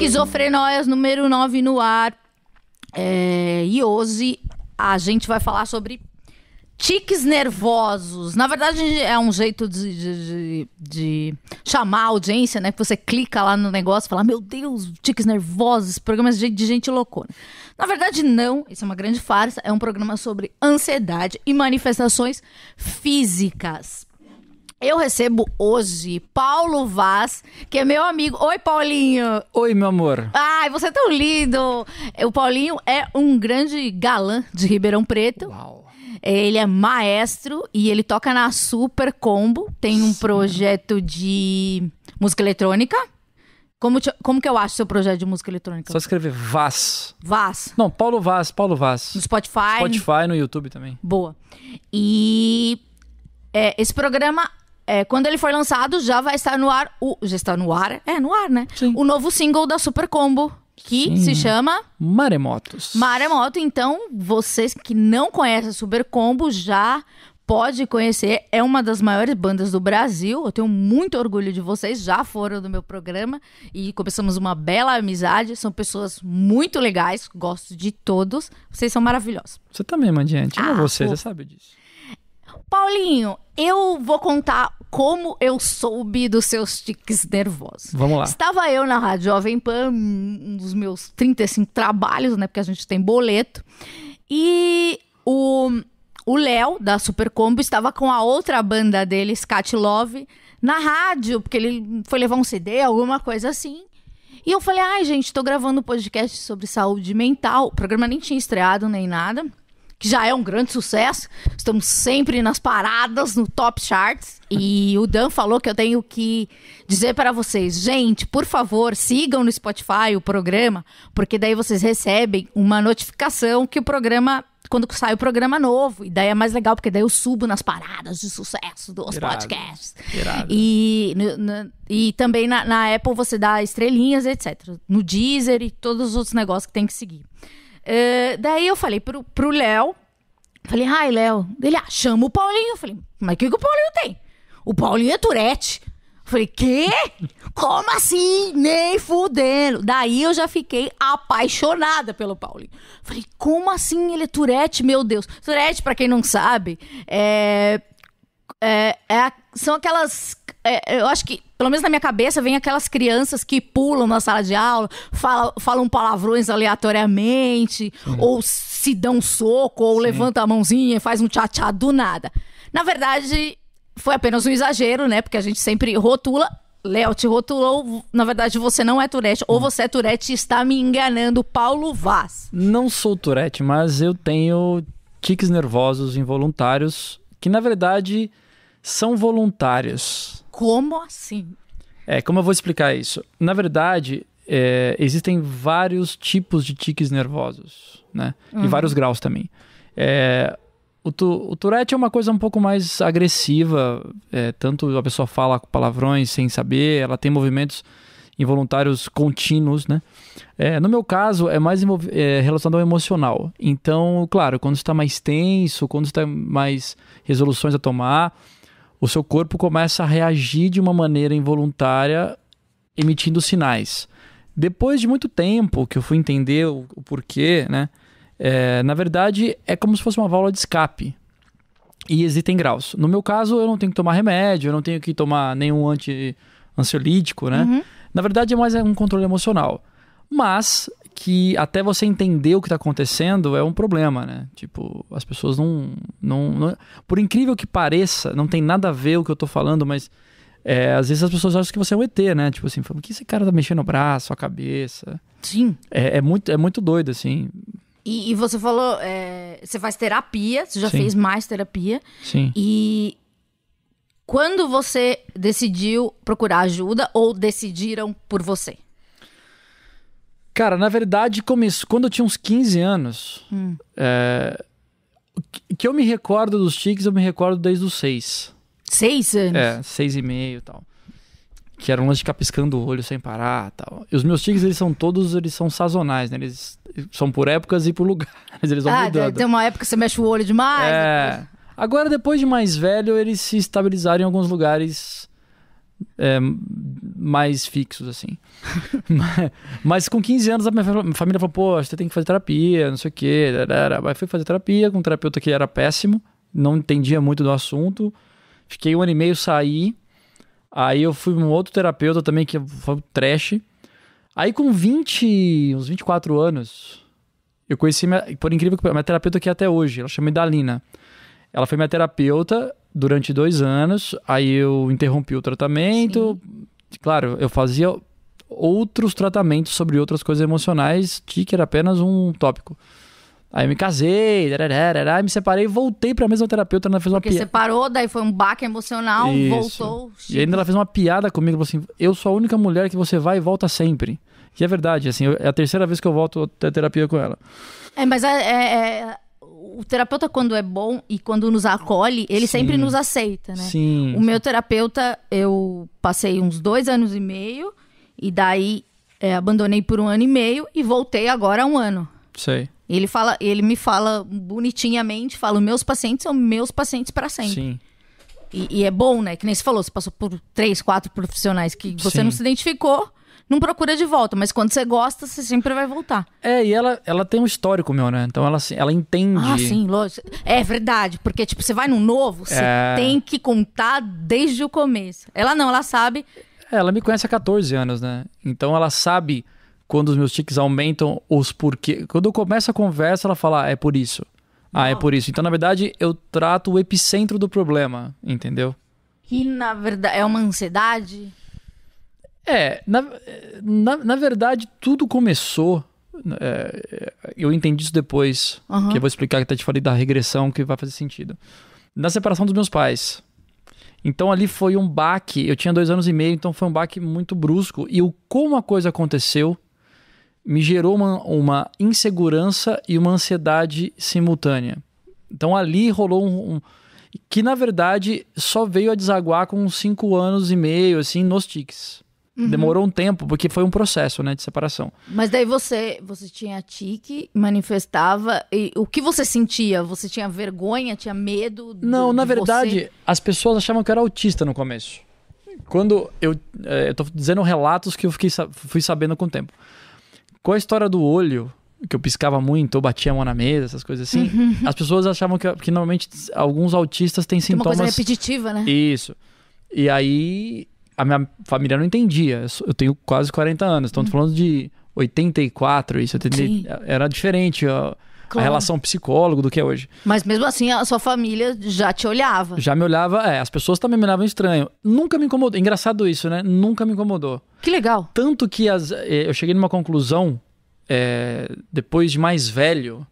Esquizofrenóias número 9 no ar. E hoje a gente vai falar sobre tiques nervosos. Na verdade, é um jeito de chamar a audiência, né? Que você clica lá no negócio e fala, meu Deus, tiques nervosos, esse programa é de gente loucona. Na verdade, não. Isso é uma grande farsa. É um programa sobre ansiedade e manifestações físicas. Eu recebo hoje Paulo Vaz, que é meu amigo. Oi, Paulinho. Oi, meu amor. Ai, você é tão lindo. O Paulinho é um grande galã de Ribeirão Preto. Uau. Ele é maestro e ele toca na Super Combo. Tem um projeto de música eletrônica. Como que eu acho seu projeto de música eletrônica? Só escrever Vaz. Vaz. Não, Paulo Vaz. No Spotify. Spotify, no YouTube também. Boa. E esse programa, quando ele for lançado, já vai estar no ar. Já está no ar? No ar, né? Sim. O novo single da Super Combo, que se chama Maremotos. Maremoto. Então, vocês que não conhecem a Super Combo já pode conhecer. É uma das maiores bandas do Brasil. Eu tenho muito orgulho de vocês. Já foram do meu programa e começamos uma bela amizade. São pessoas muito legais. Gosto de todos. Vocês são maravilhosos. Você também, Mandiante. Amo você, você sabe disso. Paulinho, eu vou contar como eu soube dos seus tiques nervosos. Vamos lá. Estava eu na Rádio Jovem Pan, um dos meus 35 trabalhos, né? Porque a gente tem boleto. E o Léo, da Super Combo, estava com a outra banda dele, Scat Love, na rádio, porque ele foi levar um CD, alguma coisa assim. E eu falei, ai, gente, tô gravando um podcast sobre saúde mental. O programa nem tinha estreado, nem nada. Que já é um grande sucesso. Estamos sempre nas paradas, no Top Charts. E o Dan falou que eu tenho que dizer para vocês, gente, por favor, sigam no Spotify o programa, porque daí vocês recebem uma notificação que o programa, quando sai o programa novo, e daí é mais legal, porque daí eu subo nas paradas de sucesso dos podcasts. Irado. E também na Apple você dá estrelinhas, etc. No Deezer e todos os outros negócios que tem que seguir. Daí eu falei pro Léo, falei, ai, Léo, ele chama o Paulinho. Eu falei, mas o que o Paulinho tem? O Paulinho é Tourette. Eu falei, quê? Como assim? Nem fudendo. Daí eu já fiquei apaixonada pelo Paulinho. Falei, como assim ele é Tourette? Meu Deus. Tourette, pra quem não sabe, são aquelas... eu acho que, pelo menos na minha cabeça, vem aquelas crianças que pulam na sala de aula, falam palavrões aleatoriamente, ou se dão um soco, ou levanta a mãozinha e faz um tchá-tchá do nada. Na verdade, foi apenas um exagero, né? Porque a gente sempre rotula. Léo te rotulou, na verdade você não é Tourette, ou você é Tourette e está me enganando. Paulo Vaz. Não sou Tourette, mas eu tenho tiques nervosos involuntários, que na verdade são voluntários. Como assim? Como eu vou explicar isso? Na verdade, existem vários tipos de tiques nervosos, né? E vários graus também. O Tourette é uma coisa um pouco mais agressiva, tanto a pessoa fala palavrões sem saber, ela tem movimentos involuntários contínuos, né? No meu caso, é mais relacionado ao emocional. Então, claro, quando você está mais tenso, quando você tem mais resoluções a tomar, o seu corpo começa a reagir de uma maneira involuntária, emitindo sinais. Depois de muito tempo que eu fui entender o porquê, né? Na verdade, é como se fosse uma válvula de escape. E existem graus. No meu caso, eu não tenho que tomar remédio, eu não tenho que tomar nenhum ansiolítico, né? Na verdade, é mais um controle emocional. Mas que até você entender o que está acontecendo é um problema, né? Tipo, as pessoas não... Por incrível que pareça, não tem nada a ver o que eu tô falando, mas às vezes as pessoas acham que você é um ET, né? Tipo assim, por que esse cara tá mexendo o braço, a cabeça? Sim. É muito doido, assim. E você falou, você faz terapia, você já Sim. fez mais terapia. Sim. E quando você decidiu procurar ajuda ou decidiram por você? Cara, na verdade, quando eu tinha uns 15 anos, que eu me recordo dos tiques, eu me recordo desde os 6. 6 anos? 6 e meio e tal. Que era um lance de ficar piscando o olho sem parar e tal. E os meus tiques, eles são sazonais, né? Eles são por épocas e por lugares, eles vão mudando. Tem uma época que você mexe o olho demais. Agora, depois de mais velho, eles se estabilizaram em alguns lugares mais fixos, assim. Mas com 15 anos a minha família falou, pô, você tem que fazer terapia, não sei o quê. Aí fui fazer terapia com um terapeuta que era péssimo, não entendia muito do assunto. Fiquei 1 ano e meio, saí. Aí eu fui um outro terapeuta também, que foi trash. Aí com uns 24 anos, eu conheci, por incrível que pareça, minha terapeuta aqui até hoje, ela chama Idalina. Ela foi minha terapeuta durante 2 anos, aí eu interrompi o tratamento. Sim. Claro, eu fazia outros tratamentos sobre outras coisas emocionais, tique era apenas um tópico. Aí eu me casei, me separei e voltei pra mesma terapeuta. Ela fez uma Porque você parou, daí foi um baque emocional, Isso. voltou. E ainda ela fez uma piada comigo, falou assim, eu sou a única mulher que você vai e volta sempre. E é verdade, assim, é a terceira vez que eu volto a ter terapia com ela. Mas o terapeuta, quando é bom e quando nos acolhe, ele sempre nos aceita, né? Sim. O meu terapeuta, eu passei uns 2 anos e meio, e daí abandonei por 1 ano e meio e voltei agora há 1 ano. Sei. Ele me fala bonitinhamente, fala, meus pacientes são meus pacientes para sempre. Sim. E é bom, né? Que nem você falou, você passou por 3, 4 profissionais que você não se identificou, não procura de volta, mas quando você gosta, você sempre vai voltar. E ela tem um histórico meu, né? Então ela entende. Ah, sim, lógico. É verdade, porque tipo, você vai num novo, você tem que contar desde o começo. Ela não, ela sabe. Ela me conhece há 14 anos, né? Então ela sabe quando os meus tiques aumentam, os porquê. Quando eu começo a conversa, ela fala, é por isso. É por isso. Então, na verdade, eu trato o epicentro do problema, entendeu? E, na verdade, é uma ansiedade? Na verdade, tudo começou... eu entendi isso depois, que eu vou explicar, que até te falei da regressão, que vai fazer sentido. Na separação dos meus pais. Então, ali foi um baque. Eu tinha 2 anos e meio, então foi um baque muito brusco. E como a coisa aconteceu me gerou uma insegurança e uma ansiedade simultânea. Então ali rolou que na verdade só veio a desaguar com uns 5 anos e meio, assim, nos tiques. Demorou um tempo, porque foi um processo, né, de separação. Mas daí você tinha tique, manifestava, e o que você sentia? Você tinha vergonha, tinha medo? Não, na verdade, as pessoas achavam que eu era autista no começo. Quando eu tô dizendo relatos que eu fui sabendo com o tempo. Com a história do olho, que eu piscava muito, ou batia a mão na mesa, essas coisas assim, as pessoas achavam que normalmente alguns autistas têm sintomas... Uma coisa repetitiva, né? Isso. E aí, a minha família não entendia. Eu tenho quase 40 anos, estamos falando de 84, isso era diferente a relação psicólogo do que é hoje. Mas mesmo assim, a sua família já te olhava. Já me olhava, as pessoas também me olhavam estranho. Nunca me incomodou. Engraçado isso, né? Nunca me incomodou. Que legal. Tanto que eu cheguei numa conclusão, depois de mais velho,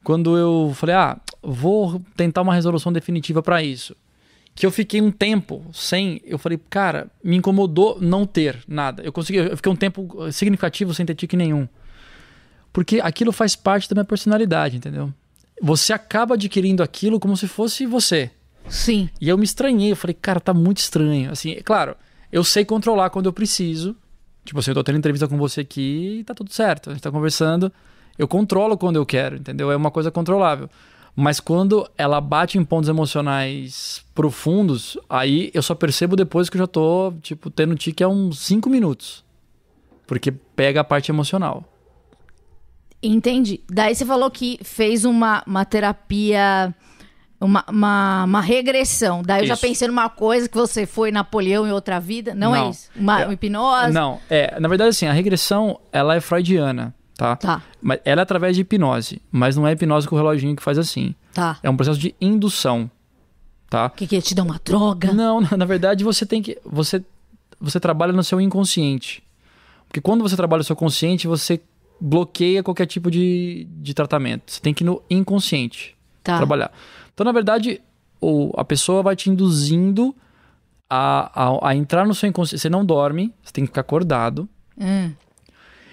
quando eu falei, vou tentar uma resolução definitiva para isso. Que eu fiquei um tempo eu falei, cara, me incomodou não ter nada. Eu fiquei um tempo significativo sem ter tique nenhum. Porque aquilo faz parte da minha personalidade, entendeu? Você acaba adquirindo aquilo como se fosse você. Sim. E eu me estranhei, eu falei, cara, tá muito estranho. Assim, claro, eu sei controlar quando eu preciso. Tipo assim, eu tô tendo entrevista com você aqui e tá tudo certo. A gente tá conversando, eu controlo quando eu quero, entendeu? É uma coisa controlável. Mas quando ela bate em pontos emocionais profundos, aí eu só percebo depois que eu já tô, tipo, tendo tique há uns 5 minutos. Porque pega a parte emocional. Entendi. Daí você falou que fez uma terapia, uma regressão. Daí eu já pensei numa coisa que você foi Napoleão em outra vida. Não é isso? Uma hipnose? Não. Na verdade, assim, a regressão, ela é freudiana, tá? Mas ela é através de hipnose. Mas não é hipnose com o reloginho que faz assim. Tá. É um processo de indução, tá? Que te dá uma droga? Não, na verdade, você tem que... Você trabalha no seu inconsciente. Porque quando você trabalha no seu consciente, você bloqueia qualquer tipo de tratamento. Você tem que ir no inconsciente trabalhar. Então, na verdade, a pessoa vai te induzindo a entrar no seu inconsciente. Você não dorme, você tem que ficar acordado.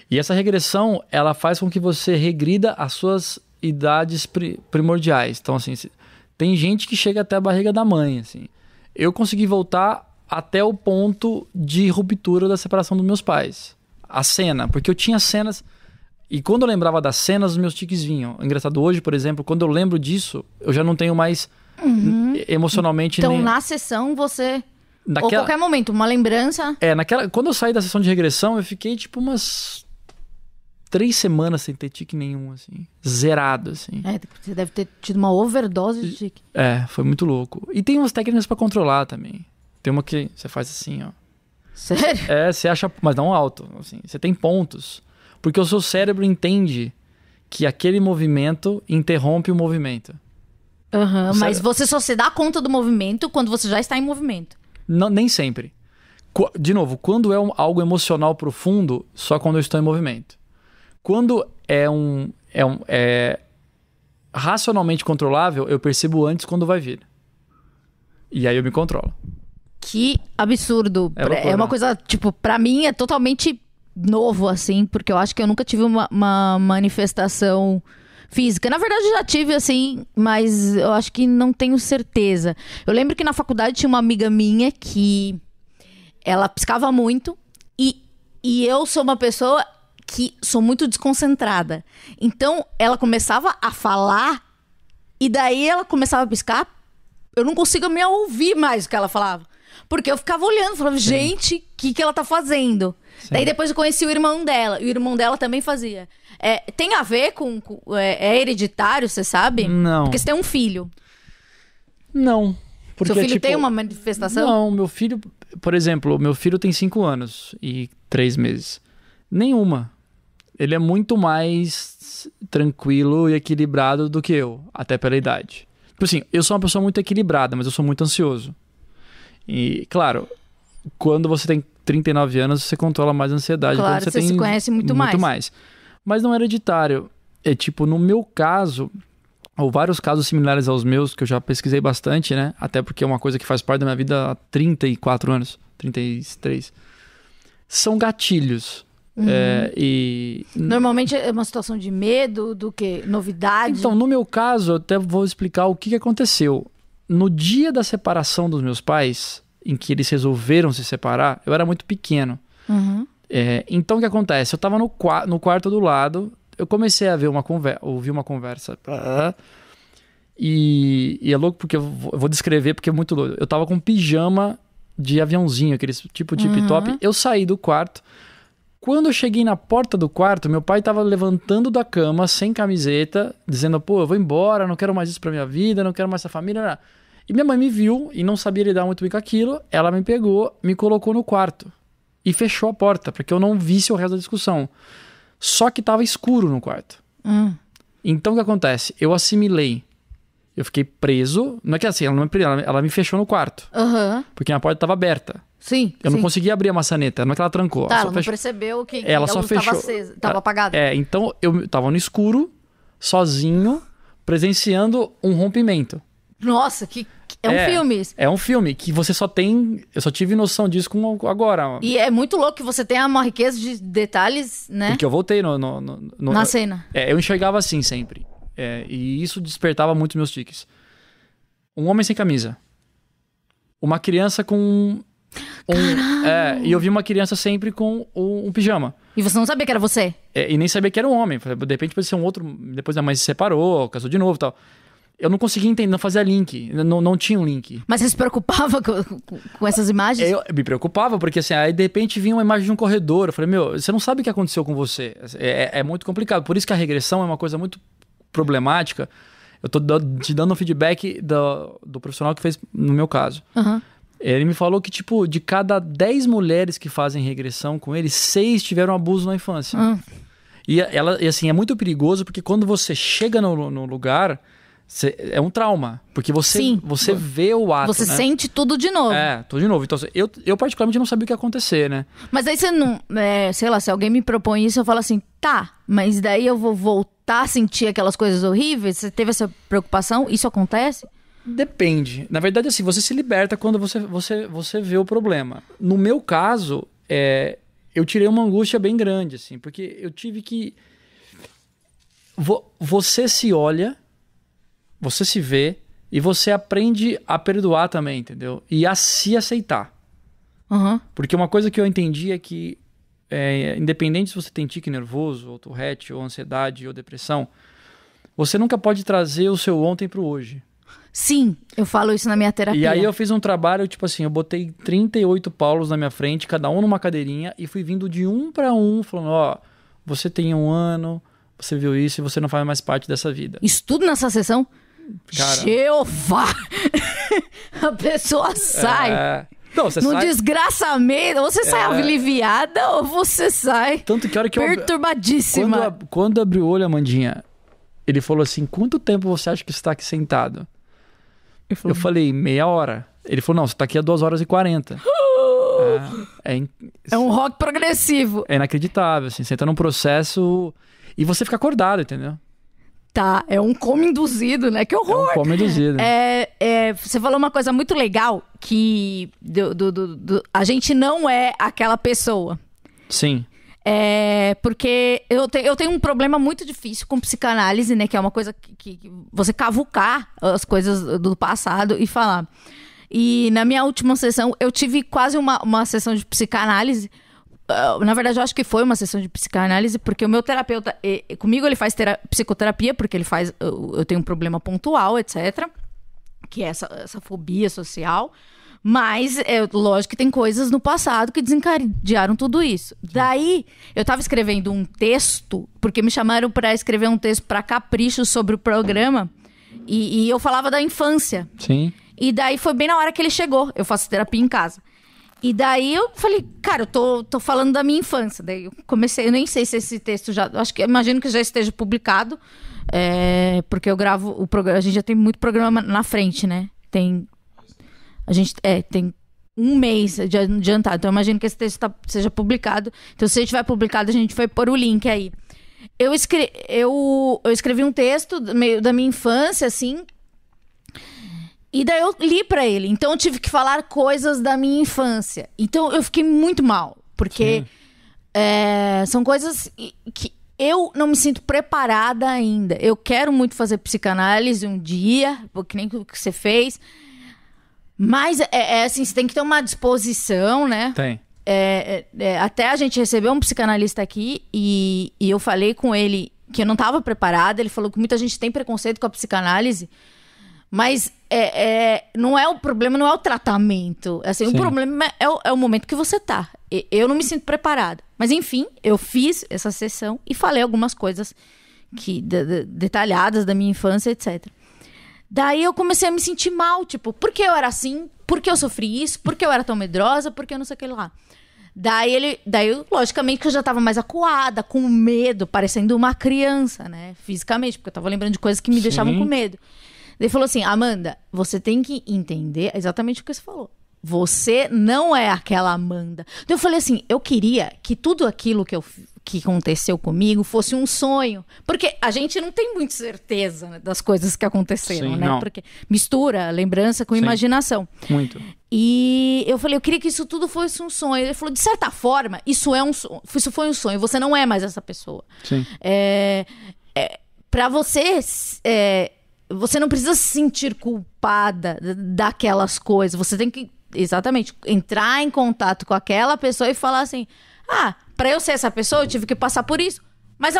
E essa regressão, ela faz com que você regrida as suas idades primordiais. Então, assim, tem gente que chega até a barriga da mãe, assim. Eu consegui voltar até o ponto de ruptura da separação dos meus pais. A cena, porque eu tinha cenas... E quando eu lembrava das cenas, os meus tiques vinham. Engraçado, hoje, por exemplo, quando eu lembro disso, eu já não tenho mais emocionalmente... Então, na sessão, você Ou qualquer momento, uma lembrança. Quando eu saí da sessão de regressão, eu fiquei tipo umas 3 semanas sem ter tique nenhum, assim. Zerado, assim. Você deve ter tido uma overdose de tique. Foi muito louco. E tem umas técnicas pra controlar também. Tem uma que você faz assim, ó. Sério? Você acha... Mas não alto, assim. Você tem pontos. Porque o seu cérebro entende que aquele movimento interrompe o movimento. Mas você só se dá conta do movimento quando você já está em movimento. Não, nem sempre. De novo, quando é algo emocional profundo, só quando eu estou em movimento. Quando é racionalmente controlável, eu percebo antes quando vai vir. E aí eu me controlo. Que absurdo. É uma coisa, tipo, pra mim é totalmente novo, assim, porque eu acho que eu nunca tive uma manifestação física. Na verdade, já tive, assim, mas eu acho que não tenho certeza. Eu lembro que na faculdade tinha uma amiga minha que ela piscava muito e eu sou uma pessoa que sou muito desconcentrada. Então, ela começava a falar e daí ela começava a piscar. Eu não consigo me ouvir mais o que ela falava. Porque eu ficava olhando, falava, gente, o que ela tá fazendo? Sim. Daí depois eu conheci o irmão dela. E o irmão dela também fazia. Tem a ver com... É hereditário, você sabe? Não. Porque você tem um filho. Não. Porque, seu filho tem uma manifestação? Não, meu filho... Por exemplo, meu filho tem 5 anos e 3 meses. Nenhuma. Ele é muito mais tranquilo e equilibrado do que eu. Até pela idade. Tipo assim, eu sou uma pessoa muito equilibrada, mas eu sou muito ansioso. E, claro, quando você tem 39 anos, você controla mais a ansiedade. Claro, quando você se conhece muito mais. Mas não é hereditário. É tipo, no meu caso, ou vários casos similares aos meus, que eu já pesquisei bastante, né? Até porque é uma coisa que faz parte da minha vida há 34 anos, 33. São gatilhos. Normalmente é uma situação de medo, do quê? Novidade? Então, no meu caso, eu até vou explicar o que aconteceu. No dia da separação dos meus pais, em que eles resolveram se separar, eu era muito pequeno. Então, o que acontece? Eu estava no quarto do lado, eu comecei a ouvir uma conversa. E é louco porque eu vou descrever porque é muito louco. Eu estava com um pijama de aviãozinho, aquele tipo tip-top. Eu saí do quarto. Quando eu cheguei na porta do quarto, meu pai estava levantando da cama, sem camiseta, dizendo, pô, eu vou embora, não quero mais isso pra minha vida, não quero mais essa família, não. E minha mãe me viu e não sabia lidar muito bem com aquilo. Ela me pegou, me colocou no quarto e fechou a porta para que eu não visse o resto da discussão. Só que estava escuro no quarto. Então o que acontece? Eu assimilei. Eu fiquei preso. Não é que assim, ela não me prendeu, ela me fechou no quarto. Porque a porta estava aberta. Sim. Eu não conseguia abrir a maçaneta, não é que ela trancou. Tá, ela não percebeu que ela só fechou. Estava apagada. Então eu estava no escuro, sozinho, presenciando um rompimento. Nossa, um filme isso. É um filme que você só tem... Eu só tive noção disso agora. E é muito louco que você tenha uma riqueza de detalhes, né? Porque eu voltei na cena. Eu enxergava assim sempre. E isso despertava muito meus tiques. Um homem sem camisa. Uma criança com... e eu vi uma criança sempre com um pijama. E você não sabia que era você? E nem sabia que era um homem. De repente pode ser um outro... Depois a mãe se separou, casou de novo e tal. Eu não conseguia entender, não fazia link. Não tinha um link. Mas você se preocupava com essas imagens? Eu me preocupava, porque assim, aí de repente vinha uma imagem de um corredor. Eu falei, você não sabe o que aconteceu com você. É muito complicado. Por isso que a regressão é uma coisa muito problemática. Eu tô te dando um feedback do profissional que fez no meu caso. Ele me falou que, tipo, de cada 10 mulheres que fazem regressão com ele, 6 tiveram abuso na infância. E assim, é muito perigoso, porque quando você chega no lugar... é um trauma, porque você vê o ato, você né? sente tudo de novo. Tudo de novo. Então, eu particularmente não sabia o que ia acontecer, né? Mas aí você não... sei lá, se alguém me propõe isso, eu falo assim, tá, mas daí eu vou voltar a sentir aquelas coisas horríveis? Você teve essa preocupação? Isso acontece? Depende. Na verdade, assim, você se liberta quando você vê o problema. No meu caso, eu tirei uma angústia bem grande, assim, porque eu tive que... Você se olha... Você se vê e você aprende a perdoar também, entendeu? E a se aceitar. Porque uma coisa que eu entendi é que, independente se você tem tique nervoso, ou Tourette, ou ansiedade, ou depressão, você nunca pode trazer o seu ontem pro hoje. Sim, eu falo isso na minha terapia. E aí eu fiz um trabalho, tipo assim, eu botei 38 Paulos na minha frente, cada um numa cadeirinha, e fui vindo de um para um, falando, ó, você tem 1 ano, você viu isso e você não faz mais parte dessa vida. Isso tudo nessa sessão? Cara, Jeová! A pessoa sai. Não, você No sai... desgraçamento, você sai aliviada ou você sai Tanto que a hora que perturbadíssima. Quando abriu o olho, Amandinha, ele falou assim, quanto tempo você acha que você tá aqui sentado? Eu falei, meia hora. Ele falou, não, você tá aqui há 2h40. É um rock progressivo. É inacreditável, assim, você entra num processo e você fica acordado, entendeu? Tá, é um coma induzido, né? Que horror! É um coma induzido. Você falou uma coisa muito legal, que a gente não é aquela pessoa. Sim. Porque eu tenho um problema muito difícil com psicanálise, né? Que é uma coisa que você cavucar as coisas do passado e falar. E na minha última sessão, eu tive quase uma sessão de psicanálise. Na verdade, eu acho que foi uma sessão de psicanálise, porque o meu terapeuta, comigo ele faz psicoterapia, porque ele faz, eu tenho um problema pontual, etc. Que é essa fobia social. Mas, lógico que tem coisas no passado que desencadearam tudo isso. Daí, eu tava escrevendo um texto, porque me chamaram para escrever um texto para Capricho sobre o programa, e eu falava da infância. Sim. E daí foi bem na hora que ele chegou. Eu faço terapia em casa. E daí eu falei, cara, eu tô falando da minha infância. Daí eu comecei, eu nem sei se esse texto já... imagino que já esteja publicado, porque eu gravo o programa, a gente já tem muito programa na frente, né? A gente tem 1 mês de adiantado. Então, eu imagino que esse texto seja publicado. Então, se ele tiver publicado, a gente vai pôr o link aí. Eu escrevi um texto meio da minha infância, assim. E daí eu li pra ele. Então, eu tive que falar coisas da minha infância. Então, eu fiquei muito mal. Porque são coisas que eu não me sinto preparada ainda. Eu quero muito fazer psicanálise um dia, que nem o que você fez. Mas, assim, você tem que ter uma disposição, né? Tem. Até a gente recebeu um psicanalista aqui e eu falei com ele que eu não estava preparada. Ele falou que muita gente tem preconceito com a psicanálise. Mas não é o problema, não é o tratamento. Assim, o problema é o momento que você tá. Eu não me sinto preparada. Mas, enfim, eu fiz essa sessão e falei algumas coisas detalhadas da minha infância, etc. Daí eu comecei a me sentir mal, tipo, por que eu era assim? Por que eu sofri isso? Por que eu era tão medrosa? Por que eu não sei o que lá? Daí, logicamente, que eu já tava mais acuada, com medo, parecendo uma criança, né? Fisicamente, porque eu tava lembrando de coisas que me deixavam com medo. Ele falou assim, Amanda, você tem que entender exatamente o que você falou. Você não é aquela Amanda. Então eu falei assim, eu queria que tudo aquilo que aconteceu comigo fosse um sonho. Porque a gente não tem muita certeza, né, das coisas que aconteceram, né? Não. Porque mistura lembrança com imaginação. Muito. E eu falei, eu queria que isso tudo fosse um sonho. Ele falou, de certa forma, isso foi um sonho. Você não é mais essa pessoa. Sim. Pra você... você não precisa se sentir culpada daquelas coisas. Você tem que, exatamente, entrar em contato com aquela pessoa e falar assim, pra eu ser essa pessoa, eu tive que passar por isso. Mas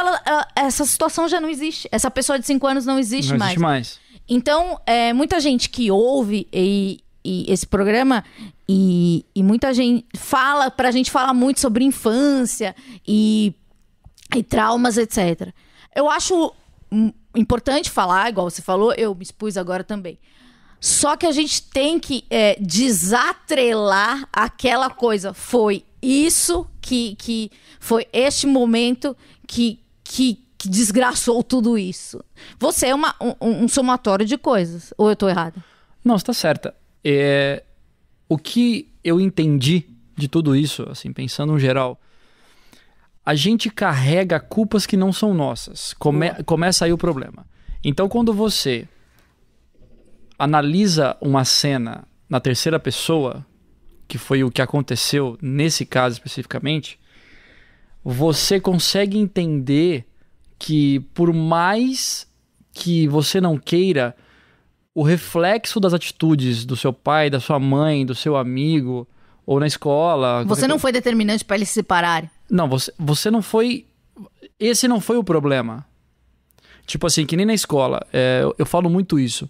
essa situação já não existe. Essa pessoa de 5 anos não existe mais. Não existe mais. Então, muita gente que ouve e esse programa e muita gente pra gente falar muito sobre infância e traumas, etc. Eu acho importante falar, igual você falou, eu me expus agora também. Só que a gente tem que desatrelar aquela coisa. Foi isso que foi este momento que desgraçou tudo isso. Você é um somatório de coisas. Ou eu tô errada? Não, você tá certa. O que eu entendi de tudo isso, assim, pensando no geral, a gente carrega culpas que não são nossas. Começa aí o problema. Então, quando você analisa uma cena na terceira pessoa, que foi o que aconteceu nesse caso especificamente, você consegue entender que, por mais que você não queira, o reflexo das atitudes do seu pai, da sua mãe, do seu amigo, ou na escola... Você não foi determinante para eles se separarem? Não, você não foi... Esse não foi o problema. Tipo assim, que nem na escola. Eu falo muito isso.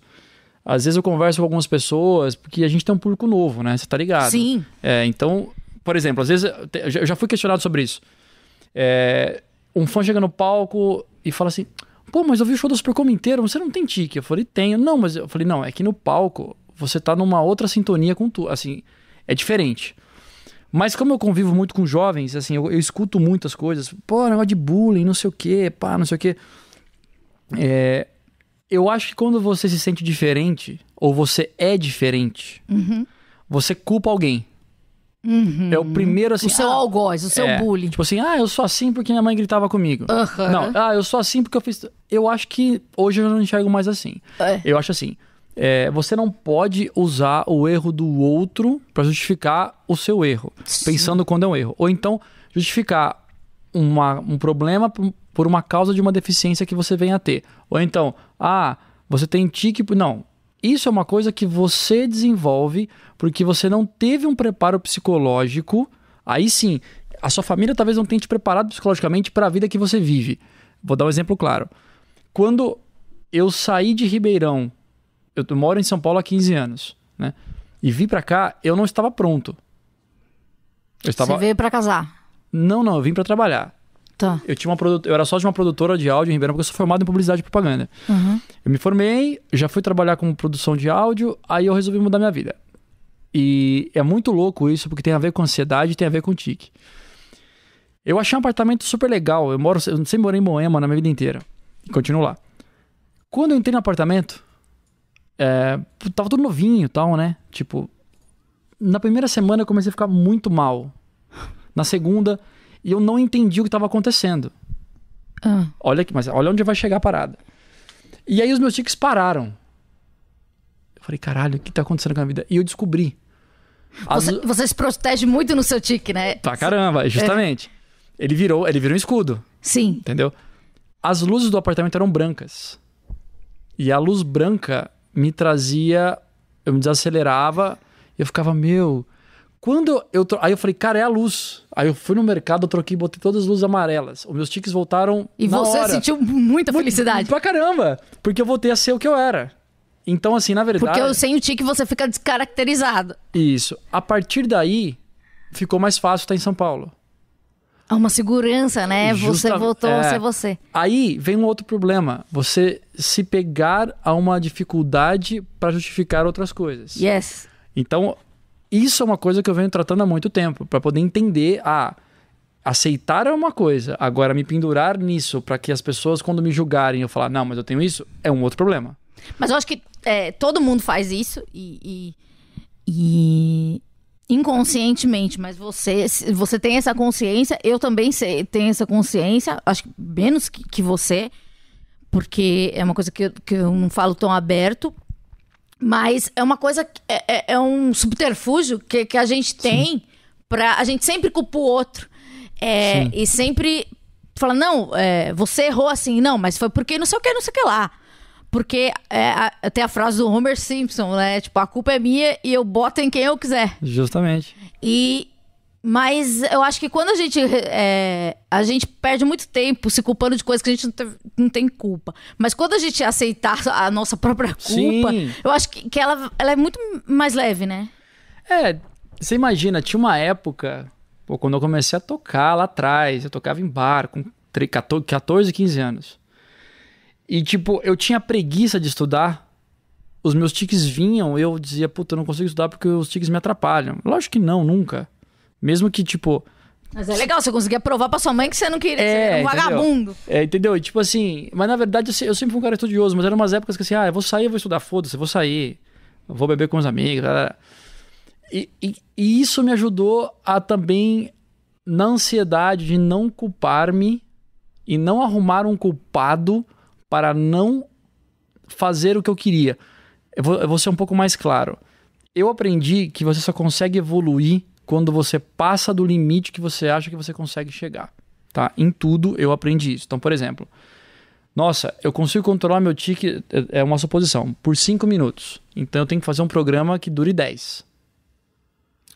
Às vezes eu converso com algumas pessoas, porque a gente tem um público novo, né? Você tá ligado? Sim. Então, por exemplo, às vezes eu já fui questionado sobre isso. Um fã chega no palco e fala assim, pô, mas eu vi o show do Super Combo inteiro, você não tem tique? Eu falei, tenho. Não, mas eu falei, não, é que no palco você tá numa outra sintonia com tu, assim, é diferente. Mas como eu convivo muito com jovens, assim, eu escuto muitas coisas, pô, negócio de bullying, não sei o quê, pá, não sei o quê. Eu acho que quando você se sente diferente, ou você é diferente, você culpa alguém. É o primeiro assim... O seu algoz, o seu bullying. Tipo assim, eu sou assim porque minha mãe gritava comigo. Não, eu sou assim porque eu fiz... Eu acho que hoje eu não enxergo mais assim. Eu acho assim, você não pode usar o erro do outro pra justificar o seu erro. Sim. Pensando quando é um erro. Ou então, justificar um problema por uma causa de uma deficiência que você venha a ter. Ou então, você tem tique... Não, isso é uma coisa que você desenvolve porque você não teve um preparo psicológico. Aí sim, a sua família talvez não tenha te preparado psicologicamente para a vida que você vive. Vou dar um exemplo claro. Quando eu saí de Ribeirão, eu moro em São Paulo há 15 anos, né? E vim para cá, eu não estava pronto. Você veio para casar? Não, eu vim para trabalhar. Tá. Eu era sócio de uma produtora de áudio em Ribeirão, porque eu sou formado em publicidade e propaganda. Eu me formei, já fui trabalhar com produção de áudio, aí eu resolvi mudar minha vida. E é muito louco isso, porque tem a ver com ansiedade e tem a ver com tique. Eu achei um apartamento super legal. Eu sempre morei em Moema na minha vida inteira. E continuo lá. Quando eu entrei no apartamento, tava tudo novinho e tal, né? Tipo, na primeira semana eu comecei a ficar muito mal. Na segunda... E eu não entendi o que estava acontecendo. Olha onde vai chegar a parada. E aí os meus tiques pararam. Eu falei, caralho, o que tá acontecendo com a minha vida? E eu descobri. Você se protege muito no seu tique, né? Pra caramba, justamente. Ele virou um escudo. Sim. Entendeu? As luzes do apartamento eram brancas. E a luz branca me trazia... Eu me desacelerava. E eu ficava, Aí eu falei, cara, é a luz. Aí eu fui no mercado, eu troquei, botei todas as luzes amarelas. Os meus tiques voltaram e na hora. E você sentiu muita felicidade. Pra caramba. Porque eu voltei a ser o que eu era. Então, assim, na verdade... Porque sem o tique você fica descaracterizado. Isso. A partir daí, ficou mais fácil estar em São Paulo. Uma segurança, né? Você voltou a ser você. Aí vem um outro problema. Você se pegar a uma dificuldade pra justificar outras coisas. Yes. Então... Isso é uma coisa que eu venho tratando há muito tempo, para poder entender, aceitar é uma coisa, agora me pendurar nisso, para que as pessoas quando me julgarem eu falar, não, mas eu tenho isso, é um outro problema. Mas eu acho que todo mundo faz isso e inconscientemente, mas você tem essa consciência, eu também tenho essa consciência, acho que menos que você, porque é uma coisa que eu não falo tão aberto. Mas é uma coisa, é um subterfúgio que a gente tem pra... A gente sempre culpa o outro. E sempre fala, não, você errou assim. Não, mas foi porque não sei o que lá. Porque tem a frase do Homer Simpson, né? Tipo, a culpa é minha e eu boto em quem eu quiser. Justamente. Mas eu acho que quando a gente perde muito tempo se culpando de coisas que a gente não tem culpa. Mas quando a gente aceitar a nossa própria culpa, eu acho que ela é muito mais leve, né? Você imagina, tinha uma época, quando eu comecei a tocar lá atrás, eu tocava em bar com 14, 15 anos. E tipo, eu tinha preguiça de estudar. Os meus tiques vinham, eu dizia, puta, eu não consigo estudar porque os tiques me atrapalham. Lógico que não, nunca. Mesmo que, tipo... Mas é legal, você conseguia provar pra sua mãe que você não queria, você era um vagabundo. Entendeu? E tipo assim... Mas na verdade, eu sempre fui um cara estudioso, mas eram umas épocas que assim, eu vou sair, eu vou estudar, foda-se, eu vou sair. Eu vou beber com os amigos. E isso me ajudou a também, na ansiedade de não culpar-me e não arrumar um culpado para não fazer o que eu queria. Eu vou ser um pouco mais claro. Eu aprendi que você só consegue evoluir quando você passa do limite que você acha que você consegue chegar, tá? Em tudo eu aprendi isso. Então, por exemplo, nossa, eu consigo controlar meu tique, é uma suposição, por 5 minutos. Então eu tenho que fazer um programa que dure 10.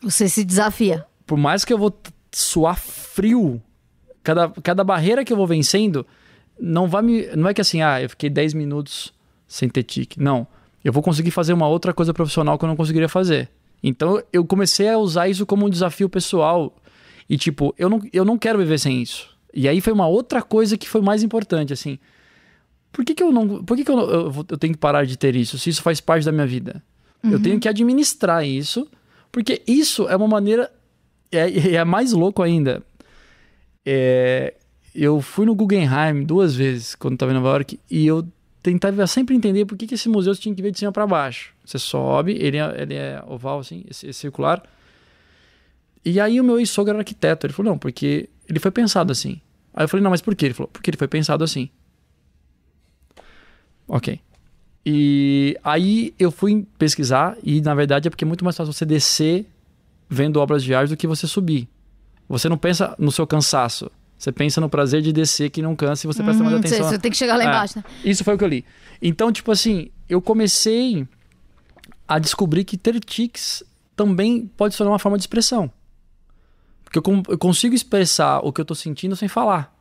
Você se desafia. Por mais que eu vou suar frio, cada barreira que eu vou vencendo, não é que assim, eu fiquei 10 minutos sem ter tique. Não. eu vou conseguir fazer uma outra coisa profissional que eu não conseguiria fazer. Então eu comecei a usar isso como um desafio pessoal. E tipo, eu não quero viver sem isso. E aí foi uma outra coisa que foi mais importante, assim. Por que eu tenho que parar de ter isso, se isso faz parte da minha vida? Eu tenho que administrar isso, porque isso é uma maneira... É mais louco ainda. Eu fui no Guggenheim 2 vezes, quando estava em Nova York, e eu tentava sempre entender por que esse museu você tinha que ver de cima para baixo. Você sobe, ele é oval, assim, é circular. E aí o meu ex-sogro era arquiteto. Ele falou, não, porque ele foi pensado assim. Aí eu falei, não, mas por quê? Ele falou, porque ele foi pensado assim. Ok. E aí eu fui pesquisar, e na verdade é porque é muito mais fácil você descer vendo obras de arte do que você subir. Você não pensa no seu cansaço. Você pensa no prazer de descer, que não cansa, e você presta mais atenção. Você tem que chegar lá embaixo, né? Isso foi o que eu li. Então, tipo assim, eu comecei a descobrir que ter tics também pode ser uma forma de expressão. Porque eu consigo expressar o que eu tô sentindo sem falar.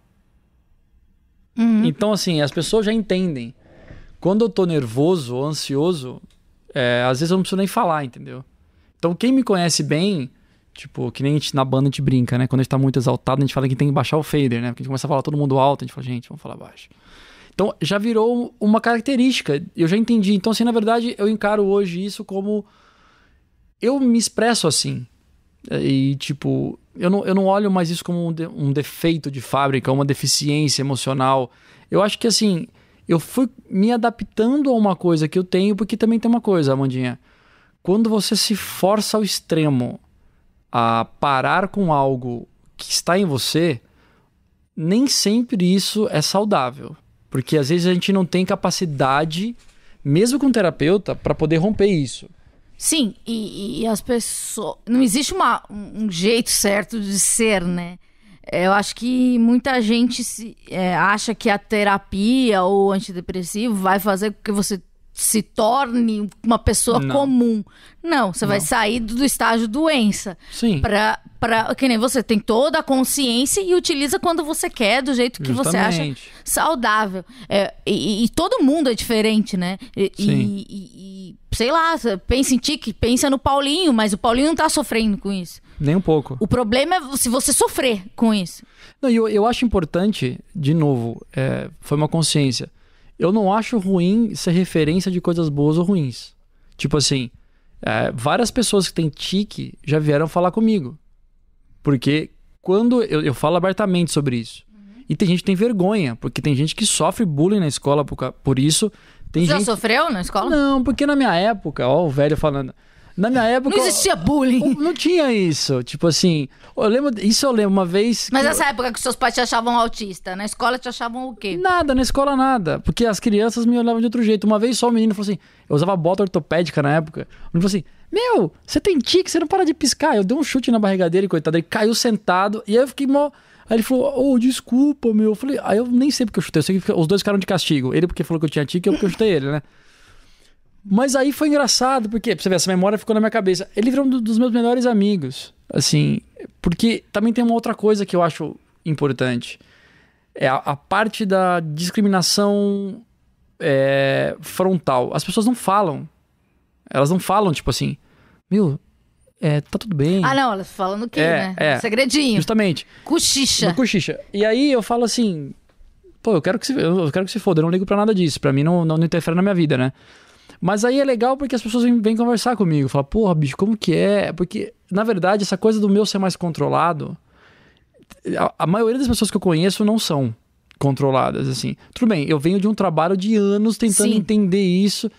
Então, assim, as pessoas já entendem. Quando eu tô nervoso ou ansioso, às vezes eu não preciso nem falar, entendeu? Então, quem me conhece bem, tipo, que nem na banda a gente brinca, né? Quando a gente tá muito exaltado, a gente fala que tem que baixar o fader, né? Porque a gente começa a falar todo mundo alto, a gente fala, gente, vamos falar baixo. Então, já virou uma característica. Eu já entendi. Então, assim, na verdade, eu encaro hoje isso como... Eu me expresso assim. E, tipo, eu não olho mais isso como um defeito de fábrica, uma deficiência emocional. Eu acho que, assim, eu fui me adaptando a uma coisa que eu tenho, porque também tem uma coisa, Amandinha. Quando você se força ao extremo a parar com algo que está em você, nem sempre isso é saudável. Porque às vezes a gente não tem capacidade, mesmo com terapeuta, para poder romper isso. Sim, e as pessoas... Não existe um jeito certo de ser, né? Eu acho que muita gente acha que a terapia ou antidepressivo vai fazer com que você se torne uma pessoa comum. Não, você vai sair do estágio doença. Sim. Que nem você tem toda a consciência e utiliza quando você quer, do jeito que você acha saudável. E todo mundo é diferente, né? E sei lá, pensa em ti, pensa no Paulinho, mas o Paulinho não tá sofrendo com isso. Nem um pouco. O problema é se você sofrer com isso. Não, eu acho importante, de novo, foi uma consciência. Eu não acho ruim ser referência de coisas boas ou ruins. Tipo assim, várias pessoas que têm tique já vieram falar comigo. Porque quando eu falo abertamente sobre isso. E tem gente que tem vergonha, porque tem gente que sofre bullying na escola por isso. Você já sofreu na escola? Não, porque na minha época, ó, o velho falando... Na minha época... Não existia bullying. Não tinha isso. Tipo assim... Eu lembro uma vez... Mas nessa época que seus pais te achavam autista, na escola te achavam o quê? Nada, na escola nada. Porque as crianças me olhavam de outro jeito. Uma vez só o menino falou assim... Eu usava bota ortopédica na época. Ele falou assim... Meu, você tem tique, você não para de piscar. Eu dei um chute na barriga dele, coitado. Ele caiu sentado. E aí eu fiquei mó... Aí ele falou, desculpa, meu. Eu falei, aí eu nem sei porque eu chutei. Eu sei que os dois ficaram de castigo. Ele porque falou que eu tinha tique e eu porque eu chutei ele, né? Mas aí foi engraçado, porque, pra você ver, essa memória ficou na minha cabeça. Ele virou um dos meus melhores amigos, assim, porque também tem uma outra coisa que eu acho importante. É a parte da discriminação frontal. As pessoas não falam. Elas não falam, tipo assim, meu, tá tudo bem. Ah, não, elas falam no quê, né? Segredinho. Justamente. Cochicha. No cochicha. E aí eu falo assim, pô, eu quero que se foda, eu não ligo pra nada disso. Pra mim não interfere na minha vida, né? Mas aí é legal porque as pessoas vêm conversar comigo. Falam, porra, bicho, como que é? Porque, na verdade, essa coisa do meu ser mais controlado... A maioria das pessoas que eu conheço não são controladas, assim. Tudo bem, eu venho de um trabalho de anos tentando entender isso.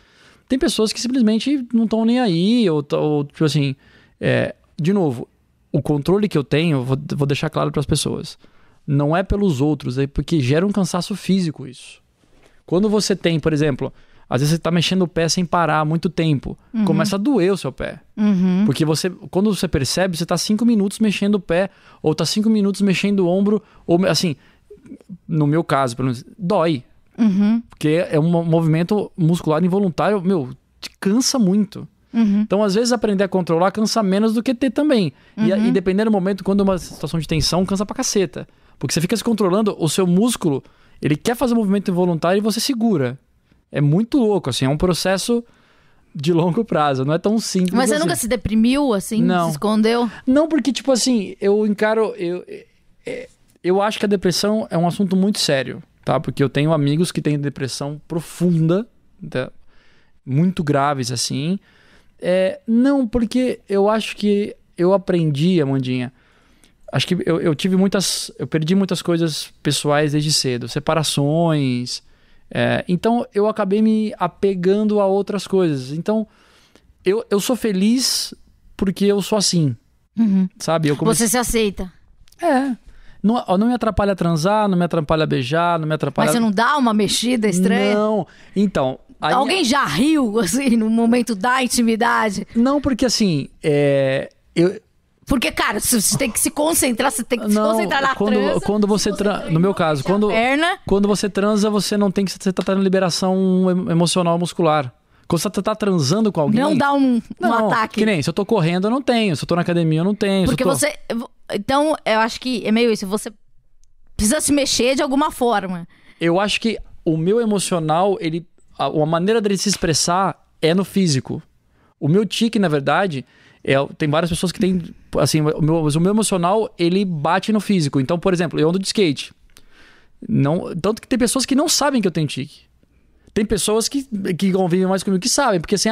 Tem pessoas que simplesmente não estão nem aí. Ou tipo assim... de novo, o controle que eu tenho, vou deixar claro para as pessoas. Não é pelos outros, é porque gera um cansaço físico isso. Quando você tem, por exemplo... Às vezes você tá mexendo o pé sem parar há muito tempo. Começa a doer o seu pé. Porque quando você percebe, você tá 5 minutos mexendo o pé, ou tá 5 minutos mexendo o ombro, ou assim, no meu caso, pelo menos, dói. Porque é um movimento muscular involuntário, meu, te cansa muito. Então, às vezes, aprender a controlar cansa menos do que ter também. E dependendo do momento, quando é uma situação de tensão, cansa pra caceta. Porque você fica se controlando, o seu músculo, ele quer fazer um movimento involuntário e você segura. É muito louco, assim, é um processo de longo prazo, não é tão simples. Mas você assim. nunca se deprimiu, assim? Não. Se escondeu? Não, porque, tipo assim, eu encaro... Eu acho que a depressão é um assunto muito sério, tá? Porque eu tenho amigos que têm depressão profunda, tá? Muito graves, assim. Não, porque eu acho que eu aprendi, Amandinha. Acho que eu perdi muitas coisas pessoais desde cedo. Separações. Então, eu acabei me apegando a outras coisas. Então, eu sou feliz porque eu sou assim. Sabe? Você se aceita? Não me atrapalha transar, não me atrapalha beijar, não me atrapalha... Mas você não dá uma mexida estranha? Não. Então... Alguém já riu, assim, no momento da intimidade? Não, porque assim... Porque, cara, você tem que se concentrar, você tem que se concentrar na transa. Quando você no meu caso, quando você transa, você não tem que... Você tá tendo liberação emocional muscular. Quando você tá transando com alguém... Não dá um ataque. Que nem, se eu tô correndo, eu não tenho. Se eu tô na academia, eu não tenho. Porque você... Então, eu acho que é meio isso. Você precisa se mexer de alguma forma. Eu acho que o meu emocional, a maneira dele se expressar é no físico. O meu tique, na verdade, tem várias pessoas que têm... Assim, o meu emocional, ele bate no físico. Então, por exemplo, eu ando de skate. Tanto que tem pessoas que não sabem que eu tenho tique. Tem pessoas que convivem mais comigo que sabem. Porque assim,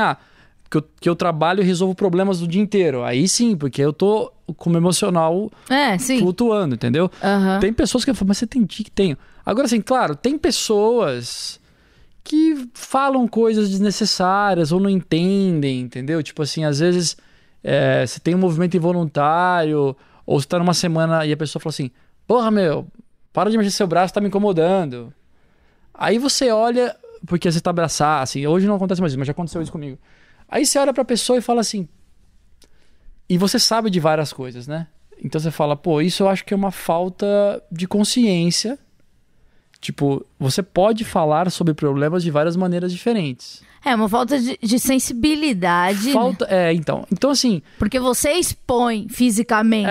que eu trabalho e resolvo problemas do dia inteiro. Aí sim, porque eu tô com o emocional flutuando, entendeu? Tem pessoas que eu falo, mas você tem tique? Tenho. Agora, assim, claro, tem pessoas que falam coisas desnecessárias ou não entendem, entendeu? Tipo assim, às vezes você tem um movimento involuntário, ou você tá numa semana e a pessoa fala assim, porra, meu, para de mexer seu braço, tá me incomodando. Aí você olha, porque você tá abraçado, assim, hoje não acontece mais isso, mas já aconteceu isso comigo. Aí você olha pra pessoa e fala assim, e você sabe de várias coisas, né? Então você fala, pô, isso eu acho que é uma falta de consciência. Tipo, você pode falar sobre problemas de várias maneiras diferentes. Uma falta de sensibilidade. Então assim... Porque você expõe fisicamente.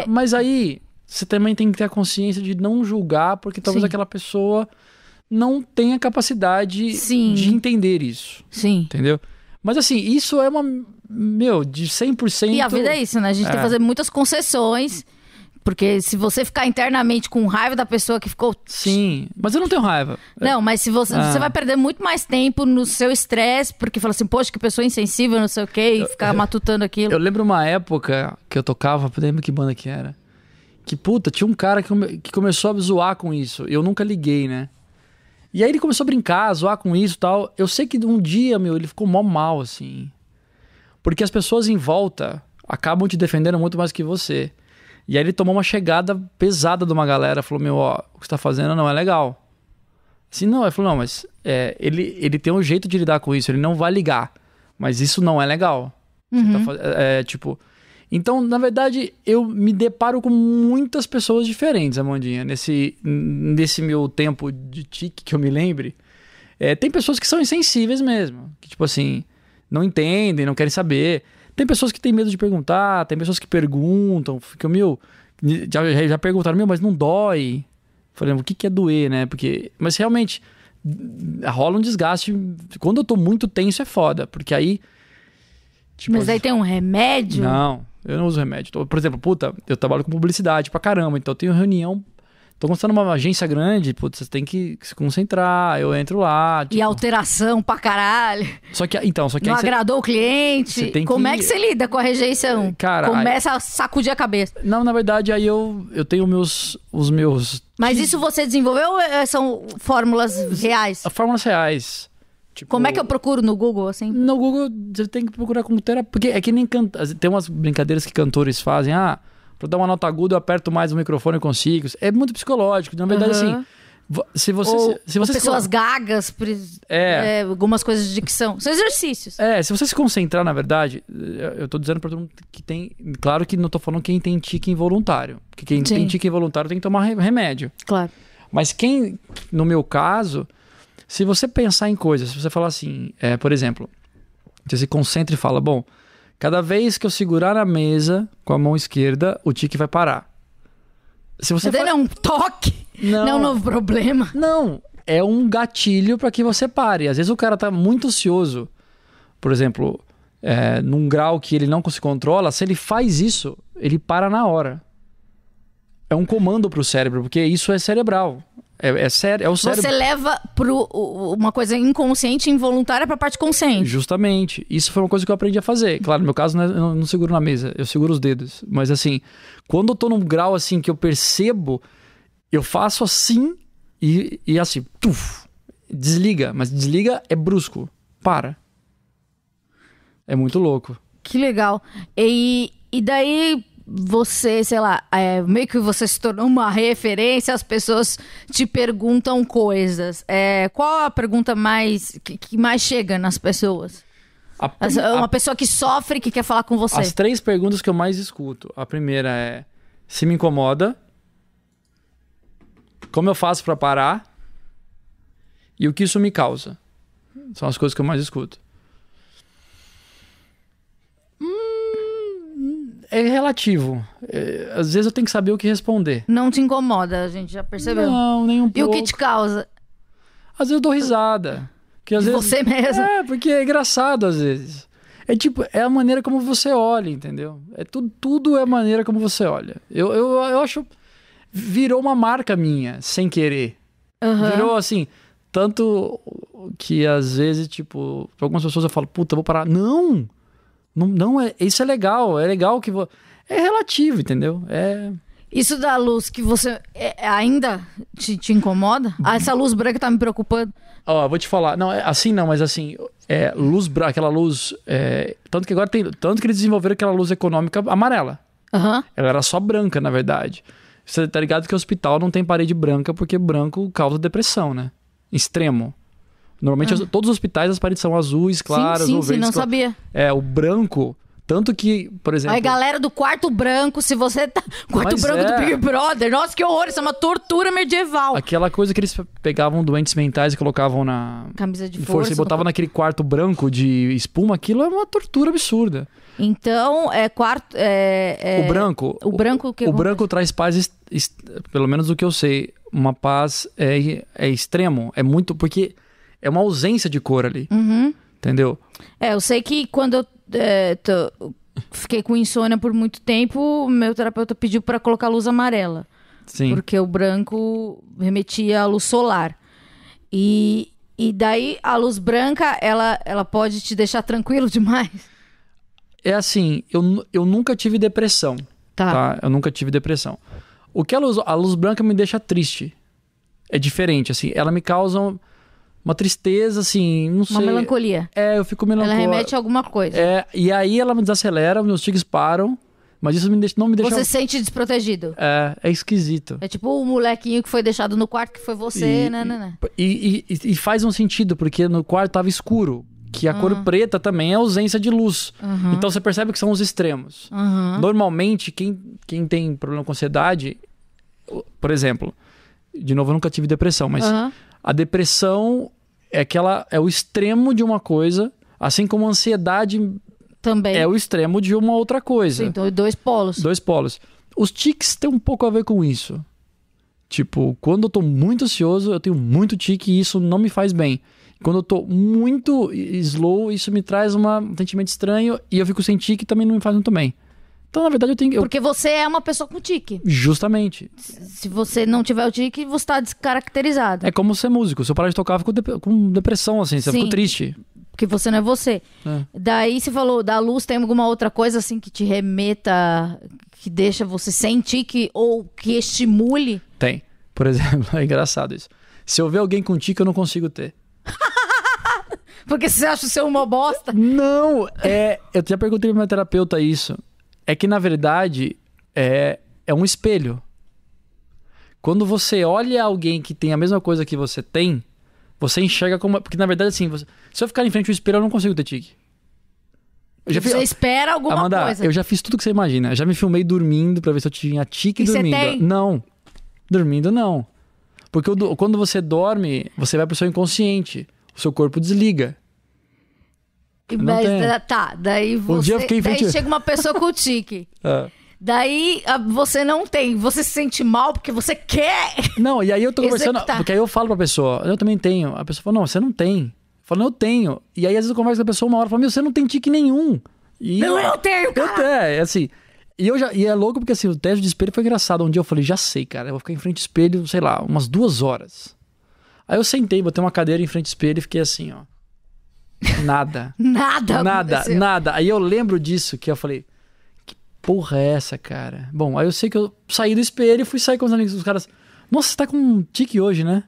Mas aí, você também tem que ter a consciência de não julgar, porque talvez aquela pessoa não tenha capacidade de entender isso. Sim. Entendeu? Mas assim, isso é de 100%... E a vida é isso, né? A gente tem que fazer muitas concessões... Porque se você ficar internamente com raiva da pessoa que ficou... Sim, mas eu não tenho raiva. Não, mas se você vai perder muito mais tempo no seu estresse, porque fala assim, poxa, que pessoa insensível, não sei o quê, e ficar matutando aquilo. Eu lembro uma época que eu tocava, não lembro que banda que era, que puta, tinha um cara que começou a zoar com isso, eu nunca liguei, né? E aí ele começou a brincar, zoar com isso e tal. Eu sei que um dia, ele ficou mó mal, assim. Porque as pessoas em volta acabam te defendendo muito mais que você. E aí ele tomou uma chegada pesada de uma galera, falou, o que você tá fazendo não é legal. Assim, não, ele falou, não, mas ele tem um jeito de lidar com isso, ele não vai ligar, mas isso não é legal. Então, na verdade, eu me deparo com muitas pessoas diferentes, Amandinha, nesse meu tempo de tique, que eu me lembre. Tem pessoas que são insensíveis mesmo, que tipo assim, não entendem, não querem saber. Tem pessoas que têm medo de perguntar, tem pessoas que perguntam, ficam, já perguntaram, mas não dói? Falei, o que é doer, né? Mas realmente, rola um desgaste. Quando eu tô muito tenso é foda, porque aí... Mas aí tem um remédio? Não, eu não uso remédio. Por exemplo, eu trabalho com publicidade pra caramba, então eu tenho reunião... Tô começando numa agência grande, você tem que se concentrar, eu entro lá... E alteração pra caralho. Só que não agradou o cliente. Como é que você lida com a rejeição? Cara, começa a sacudir a cabeça. Não, na verdade, aí eu tenho os meus... Mas isso você desenvolveu ou são fórmulas reais? Fórmulas reais. Como é que eu procuro no Google, assim? No Google, você tem que procurar como terapia. Porque é que nem tem umas brincadeiras que cantores fazem. Pra dar uma nota aguda, eu aperto mais o microfone e consigo. É muito psicológico. Na verdade, assim... Se você pessoas gagas, algumas coisas de dicção. São exercícios. Se você se concentrar, na verdade... Eu tô dizendo pra todo mundo que tem... Claro que não tô falando quem tem tique involuntário. Porque quem tem tique involuntário tem que tomar remédio. Claro. Mas no meu caso... Se você pensar em coisas... Se você falar assim... por exemplo... Você se concentra e fala... Bom... Cada vez que eu segurar na mesa com a mão esquerda, o tique vai parar. Se você é um toque? Não é um novo problema? Não, é um gatilho para que você pare. Às vezes o cara tá muito ansioso. por exemplo, num grau que ele não se controla, se ele faz isso, ele para na hora. É um comando pro cérebro, porque isso é cerebral. É o cérebro. Você leva uma coisa inconsciente, involuntária pra parte consciente. Justamente. Isso foi uma coisa que eu aprendi a fazer. Claro, no meu caso, eu não seguro na mesa, eu seguro os dedos. Mas assim, quando eu tô num grau assim que eu percebo, eu faço assim e assim, desliga. Mas desliga é brusco. Para. É muito louco. Que legal. E daí... você, sei lá, meio que você se tornou uma referência, as pessoas te perguntam coisas. Qual a pergunta que mais chega nas pessoas? Uma pessoa que sofre, que quer falar com você. As 3 perguntas que eu mais escuto. A primeira é: se me incomoda? Como eu faço pra parar? E o que isso me causa? São as coisas que eu mais escuto. É relativo. Às vezes eu tenho que saber o que responder. Não te incomoda, a gente já percebeu. Não, nem um pouco. E o que te causa? Às vezes eu dou risada. Às vezes... você mesmo? Porque é engraçado às vezes. É a maneira como você olha, entendeu? Tudo é a maneira como você olha. Eu acho... Virou uma marca minha, sem querer. Uhum. Virou assim... Tanto que às vezes, tipo... Pra algumas pessoas eu falo, puta, eu vou parar. Não, isso é legal. É legal que... É relativo, entendeu? Isso da luz que você ainda te incomoda? Essa luz branca tá me preocupando. Vou te falar. Não, assim não, mas assim... luz branca, aquela luz... tanto que agora tanto que eles desenvolveram aquela luz econômica amarela. Uhum. Ela era só branca, na verdade. Você tá ligado que o hospital não tem parede branca porque branco causa depressão, né? Extremo. Normalmente todos os hospitais as paredes são azuis, claras, ou verdes. Sim, não sabia. O branco... Tanto que, por exemplo... Aí, galera do quarto branco, se você tá... Quarto branco do Big Brother. Nossa, que horror. Isso é uma tortura medieval. Aquela coisa que eles pegavam doentes mentais e colocavam na... camisa de força. E botavam naquele quarto branco de espuma. Aquilo é uma tortura absurda. Então, quarto... O branco... O branco que... O branco traz paz, pelo menos o que eu sei. Uma paz extremo. É muito... Porque é uma ausência de cor ali. Uhum. Entendeu? Eu sei que quando eu fiquei com insônia por muito tempo, meu terapeuta pediu para colocar luz amarela. Sim. Porque o branco remetia à luz solar. E daí a luz branca, ela pode te deixar tranquilo demais? É assim, eu nunca tive depressão. Tá? Eu nunca tive depressão. O que a luz branca me deixa triste. É diferente, assim. Ela me causa uma tristeza, assim, não sei. Uma melancolia. Eu fico melancólico. Ela remete a alguma coisa. E aí ela me desacelera, meus tiques param, mas isso não me deixa... Você se sente desprotegido. É esquisito. É tipo o molequinho que foi deixado no quarto, que foi você, né? E faz um sentido, porque no quarto tava escuro, que a cor preta também é ausência de luz. Uhum. Então você percebe que são os extremos. Uhum. Normalmente, quem tem problema com ansiedade, por exemplo, de novo, eu nunca tive depressão, mas... A depressão é o extremo de uma coisa, assim como a ansiedade também é o extremo de uma outra coisa. Sim, então 2 polos. 2 polos. Os tiques têm um pouco a ver com isso. Tipo, quando eu tô muito ansioso, eu tenho muito tique e isso não me faz bem. Quando eu tô muito slow, isso me traz um sentimento estranho e eu fico sem tique e também não me faz muito bem. Então, na verdade, Porque você é uma pessoa com tique. Justamente. Se você não tiver o tique, você tá descaracterizado. É como ser músico. Se eu parar de tocar, eu fico com depressão, assim. Você fica triste. Porque você não é você. Daí você falou, da luz, tem alguma outra coisa, assim, que te remeta, que deixa você sem tique ou que estimule? Tem. Por exemplo, é engraçado isso. Se eu ver alguém com tique, eu não consigo ter. Porque você acha o seu uma bosta? Não, eu já perguntei pro meu terapeuta isso. É que, na verdade, é um espelho. Quando você olha alguém que tem a mesma coisa que você tem, você enxerga como... Porque, na verdade, assim, se eu ficar em frente ao espelho, eu não consigo ter tique. Você espera alguma Amanda, coisa. Eu já fiz tudo que você imagina. Eu já me filmei dormindo pra ver se eu tinha tique dormindo. Você tem? Não. Dormindo, não. Porque quando você dorme, você vai pro seu inconsciente. O seu corpo desliga. Mas daí você... dia eu fiquei em frente... Daí chega uma pessoa com tique. Daí você não tem. Você se sente mal porque você quer. Não, e aí eu tô conversando... Porque aí eu falo pra pessoa, eu também tenho. A pessoa fala, não, você não tem. Eu Falando, eu tenho. E aí, às vezes, eu converso com a pessoa uma hora e falo, meu, você não tem tique nenhum. E eu tenho, cara! Assim... E é louco porque, assim, o teste de espelho foi engraçado. Um dia eu falei, já sei, cara, eu vou ficar em frente ao espelho, sei lá, umas 2 horas. Aí eu sentei, botei uma cadeira em frente ao espelho e fiquei assim, ó. Nada. Nada. Aí eu lembro disso, que eu falei, que porra é essa, cara? Bom, aí eu sei que eu saí do espelho e fui sair com os amigos. Os caras, nossa, você tá com um tique hoje, né?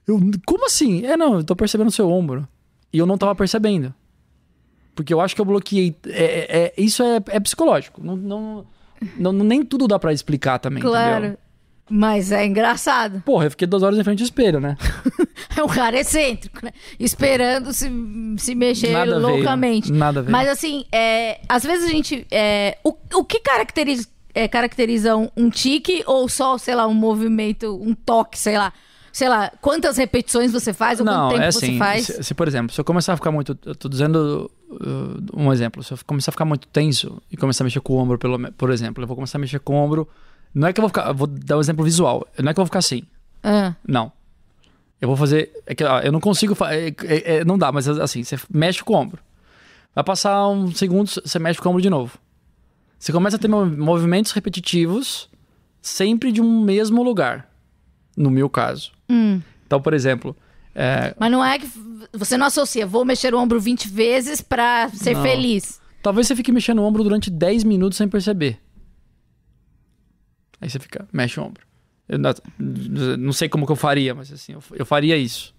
Eu, como assim? Não, eu tô percebendo o seu ombro. E eu não tava percebendo. Porque eu acho que eu bloqueei. Isso é psicológico. Nem tudo dá pra explicar também, claro. Entendeu? Mas é engraçado. Porra, eu fiquei 2 horas em frente ao espelho, né? É um cara excêntrico, né? Esperando se mexer Nada loucamente. Nada a ver. Mas assim, às vezes a gente... o que caracteriza um tique ou só, sei lá, um movimento, um toque, sei lá. Sei lá, quantas repetições você faz ou quanto tempo você faz? Se, por exemplo, se eu começar a ficar muito... Eu tô dizendo um exemplo. Se eu começar a ficar muito tenso e começar a mexer com o ombro, por exemplo, eu vou começar a mexer com o ombro... Não é que eu vou ficar... Vou dar um exemplo visual. Não é que eu vou ficar assim. Não. Eu vou fazer... eu não consigo... não dá, mas assim, você mexe com o ombro. Vai passar uns segundos, você mexe com o ombro de novo. Você começa a ter movimentos repetitivos sempre de um mesmo lugar. No meu caso. Então, por exemplo... Mas não é que... Você não associa, vou mexer o ombro 20 vezes pra ser feliz. Talvez você fique mexendo o ombro durante 10 minutos sem perceber. Aí você mexe o ombro. Eu não sei como que eu faria, mas assim, eu faria isso.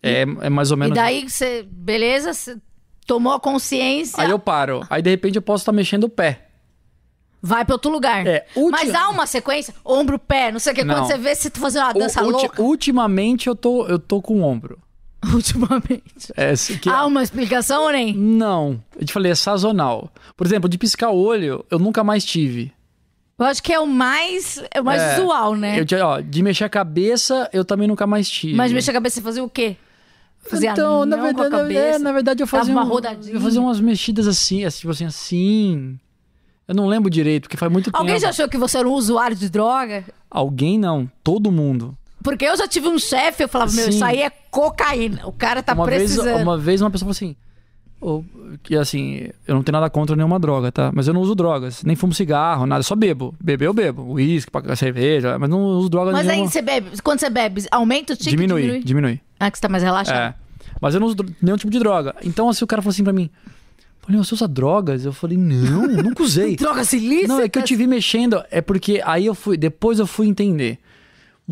É mais ou menos... E daí você, beleza, você tomou a consciência... Aí eu paro. Aí de repente eu posso estar mexendo o pé. Vai pra outro lugar. Mas há uma sequência, ombro, pé, não sei o que. Quando você vê, você tá fazendo uma dança louca. Ultimamente eu tô com o ombro. Ultimamente. Há uma explicação ou nem? Não. Eu te falei, é sazonal. Por exemplo, de piscar o olho, eu nunca mais tive. Eu acho que é o mais usual, né? De mexer a cabeça, eu também nunca mais tive. Mas mexer a cabeça, você fazia o quê? Fazia então, na verdade, eu fazia uma rodadinha. Eu fazia umas mexidas assim, tipo assim. Eu não lembro direito, porque faz muito tempo. Alguém já achou que você era um usuário de droga? Alguém não, todo mundo. Porque eu já tive um chefe, eu falava, meu, isso aí é cocaína. O cara tá precisando. Uma vez uma pessoa falou assim... Que assim, eu não tenho nada contra nenhuma droga, tá? Mas eu não uso drogas, nem fumo cigarro, nada, só bebo. Beber eu bebo, uísque, cerveja, mas não uso droga nenhuma. Mas aí você bebe, quando você bebe, aumenta o tique? Diminui. Ah, que você tá mais relaxado. Mas eu não uso nenhum tipo de droga. Então assim, o cara falou assim pra mim, falei, você usa drogas? Eu falei, não, nunca usei. Drogas ilícitas? Não, é que eu te vi mexendo, é porque aí depois eu fui entender.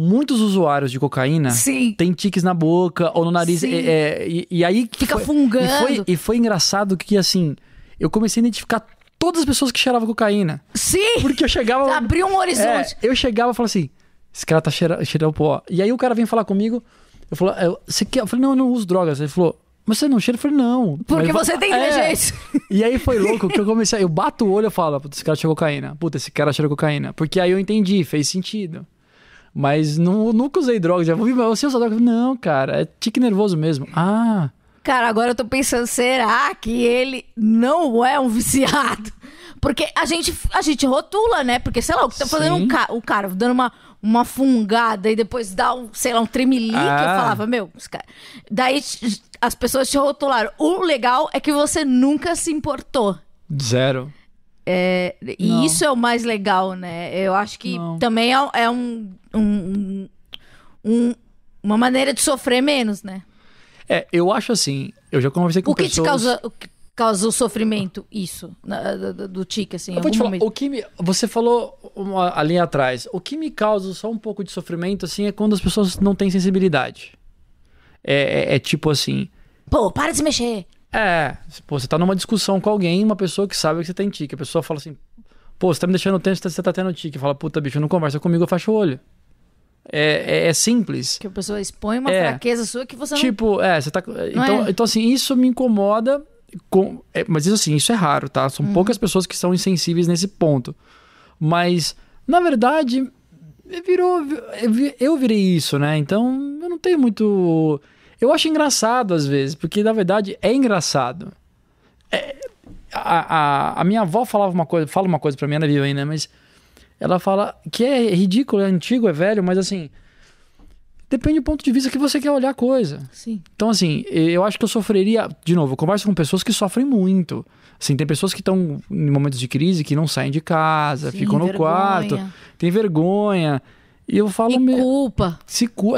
Muitos usuários de cocaína têm tiques na boca ou no nariz. E aí... Fica fungando. E foi engraçado que, assim, eu comecei a identificar todas as pessoas que cheiravam cocaína. Sim! Porque eu chegava... Abriu um horizonte. Eu chegava e falava assim, esse cara tá cheirando pó. E aí o cara vem falar comigo, eu falei, não, eu não uso drogas. Ele falou, mas você não cheira? Eu falei, não. Porque você tem inteligência. E aí foi louco que eu bato o olho e falo, puta, esse cara cheirou cocaína. Puta, esse cara cheirou cocaína. Porque aí eu entendi, fez sentido. Mas nunca usei drogas. Já vou você usa drogas? Não, cara, é tique nervoso mesmo. Cara, agora eu tô pensando, será que ele não é um viciado? Porque a gente rotula, né? Porque, sei lá, o que tá fazendo o cara dando uma fungada e depois dá um tremelique, eu falava, meu, esse cara... Daí as pessoas te rotularam. O legal é que você nunca se importou. Zero. E isso é o mais legal, né? Eu acho que também é uma maneira de sofrer menos, né? Eu acho assim, eu já conversei com pessoas... O que causa o sofrimento, isso, do tique, assim? Eu vou te falar, você falou ali atrás, o que me causa só um pouco de sofrimento, assim, é quando as pessoas não têm sensibilidade. É tipo assim... Pô, para de se mexer! Você tá numa discussão com alguém, uma pessoa que sabe que você tem tique. A pessoa fala assim, pô, você tá me deixando tenso, você tá tendo tique. Fala, puta, bicho, não conversa comigo, eu fecho o olho. É simples. Que a pessoa expõe uma fraqueza sua que você não... você tá... Então, assim, isso me incomoda. Mas isso assim, isso é raro, tá? São poucas pessoas que são insensíveis nesse ponto. Mas, na verdade, eu virei isso, né? Então, eu não tenho muito... Eu acho engraçado às vezes, porque na verdade é engraçado. A minha avó fala uma coisa pra mim, ela viu aí, né? Mas ela fala que é ridículo, é antigo, é velho, mas assim, Depende do ponto de vista que você quer olhar a coisa. Sim. Então, assim, eu acho que eu sofreria... De novo, eu converso com pessoas que sofrem muito. Assim, tem pessoas que estão em momentos de crise que não saem de casa, ficam no quarto, tem vergonha. E eu falo... culpa.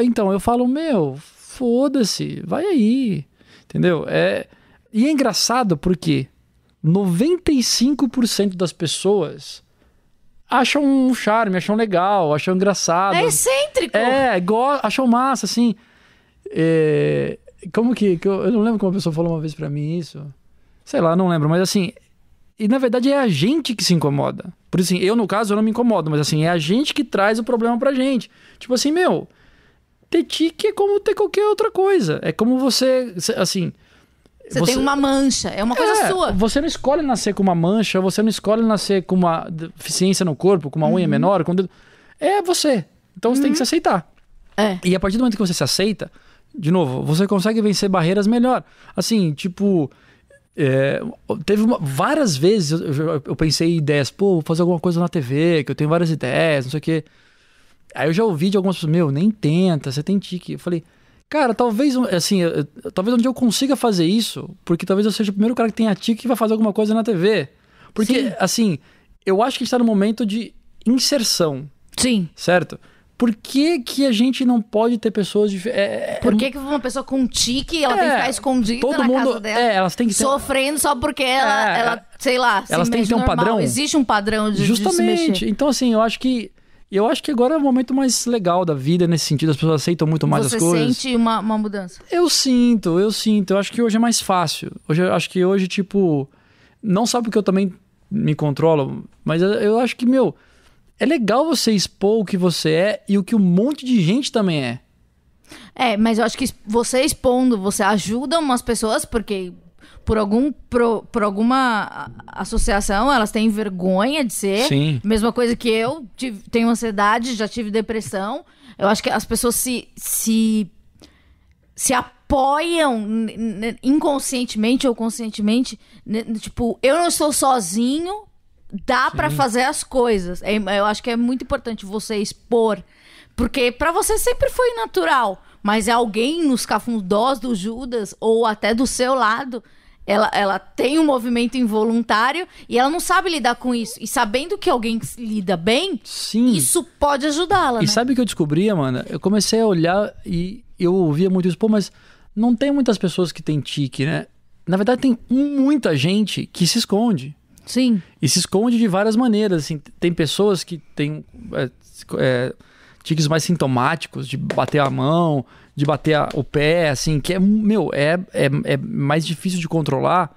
Então, eu falo, foda-se, vai aí. Entendeu? E é engraçado porque 95% das pessoas acham um charme, acham legal, acham engraçado. É excêntrico. Acham massa, assim. Como que eu não lembro como uma pessoa falou uma vez pra mim isso. Sei lá, não lembro, mas assim... E na verdade é a gente que se incomoda. Por isso, assim, eu no caso eu não me incomodo, mas assim, é a gente que traz o problema pra gente. Tipo assim, ter tique é como ter qualquer outra coisa. É como você, assim... Você tem uma mancha, é uma coisa sua. Você não escolhe nascer com uma mancha, você não escolhe nascer com uma deficiência no corpo, com uma unha menor, com dedo. É você. Então você tem que se aceitar. E a partir do momento que você se aceita, de novo, você consegue vencer barreiras melhor. Assim, tipo... teve várias vezes eu pensei em ideias, vou fazer alguma coisa na TV, que eu tenho várias ideias, não sei o quê. Aí eu já ouvi de algumas pessoas, nem tenta, você tem tique. Eu falei, cara, talvez, assim, talvez um dia eu consiga fazer isso, porque talvez eu seja o primeiro cara que tenha tique que vai fazer alguma coisa na TV. Porque, assim, eu acho que a gente tá num momento de inserção. Sim. Certo? Por que a gente não pode ter pessoas diferentes? Por que uma pessoa com tique, ela tem que ficar escondida todo na mundo, casa dela? Elas têm que ter... Sofrendo só porque ela sei lá, elas têm que ter um normal. padrão. Existe um padrão de Justamente. se mexer. Então, assim, eu acho que agora é o momento mais legal da vida nesse sentido. As pessoas aceitam muito mais as coisas. Você sente uma mudança? Eu sinto. Eu acho que hoje é mais fácil. Eu acho que hoje, tipo... Não só porque eu também me controlo, mas eu acho que, é legal você expor o que você é e o que um monte de gente também é. Mas eu acho que você expondo, você ajuda umas pessoas, porque por alguma associação elas têm vergonha de ser. Sim. Mesma coisa que eu tenho ansiedade, já tive depressão. Eu acho que as pessoas se apoiam inconscientemente ou conscientemente. Tipo, eu não estou sozinho. Dá pra fazer as coisas. Eu acho que é muito importante você expor. Porque pra você sempre foi natural. Mas é alguém nos cafundós do Judas, ou até do seu lado, ela tem um movimento involuntário e ela não sabe lidar com isso. E sabendo que alguém lida bem, sim, isso pode ajudá-la. E sabe o que eu descobri, Amanda? Eu comecei a olhar e eu ouvia muito isso. Mas não tem muitas pessoas que têm tique, né? Na verdade, tem muita gente que se esconde. Sim. E se esconde de várias maneiras. Assim, tem pessoas que têm tiques mais sintomáticos, de bater a mão, de bater o pé, assim, que é mais difícil de controlar.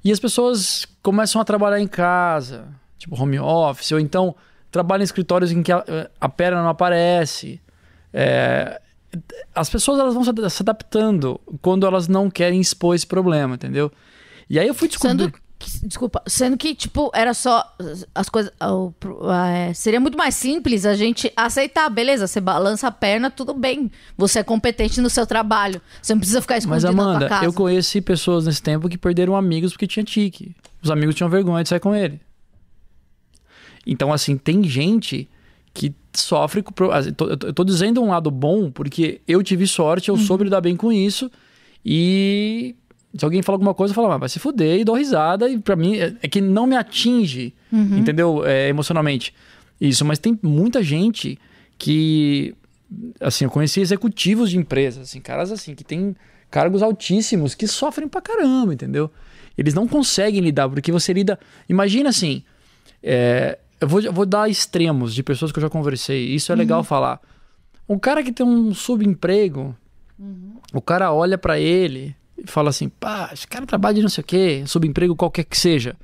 E as pessoas começam a trabalhar em casa, tipo home office, ou então trabalham em escritórios em que a perna não aparece. As pessoas elas vão se adaptando quando elas não querem expor esse problema, entendeu? E aí eu fui descobrir... Sendo que, tipo, era só as coisas... seria muito mais simples a gente aceitar, beleza, você balança a perna, tudo bem. Você é competente no seu trabalho. Você não precisa ficar escondido na tua casa. Mas, Amanda, eu conheci pessoas nesse tempo que perderam amigos porque tinha tique. Os amigos tinham vergonha de sair com ele. Então, assim, tem gente que sofre com... Eu tô dizendo um lado bom porque eu tive sorte, eu soube lidar bem com isso e... Se alguém fala alguma coisa, eu falo, vai se fuder e dou risada. E pra mim, é que não me atinge, entendeu? Emocionalmente. Isso, mas tem muita gente que... Assim, eu conheci executivos de empresas, assim, caras assim, que têm cargos altíssimos, que sofrem pra caramba, entendeu? Eles não conseguem lidar, porque você lida... Imagina assim, eu vou dar extremos de pessoas que eu já conversei. Isso é legal falar. Um cara que tem um subemprego, o cara olha pra ele... e fala assim, esse cara trabalha de não sei o quê, subemprego qualquer que seja.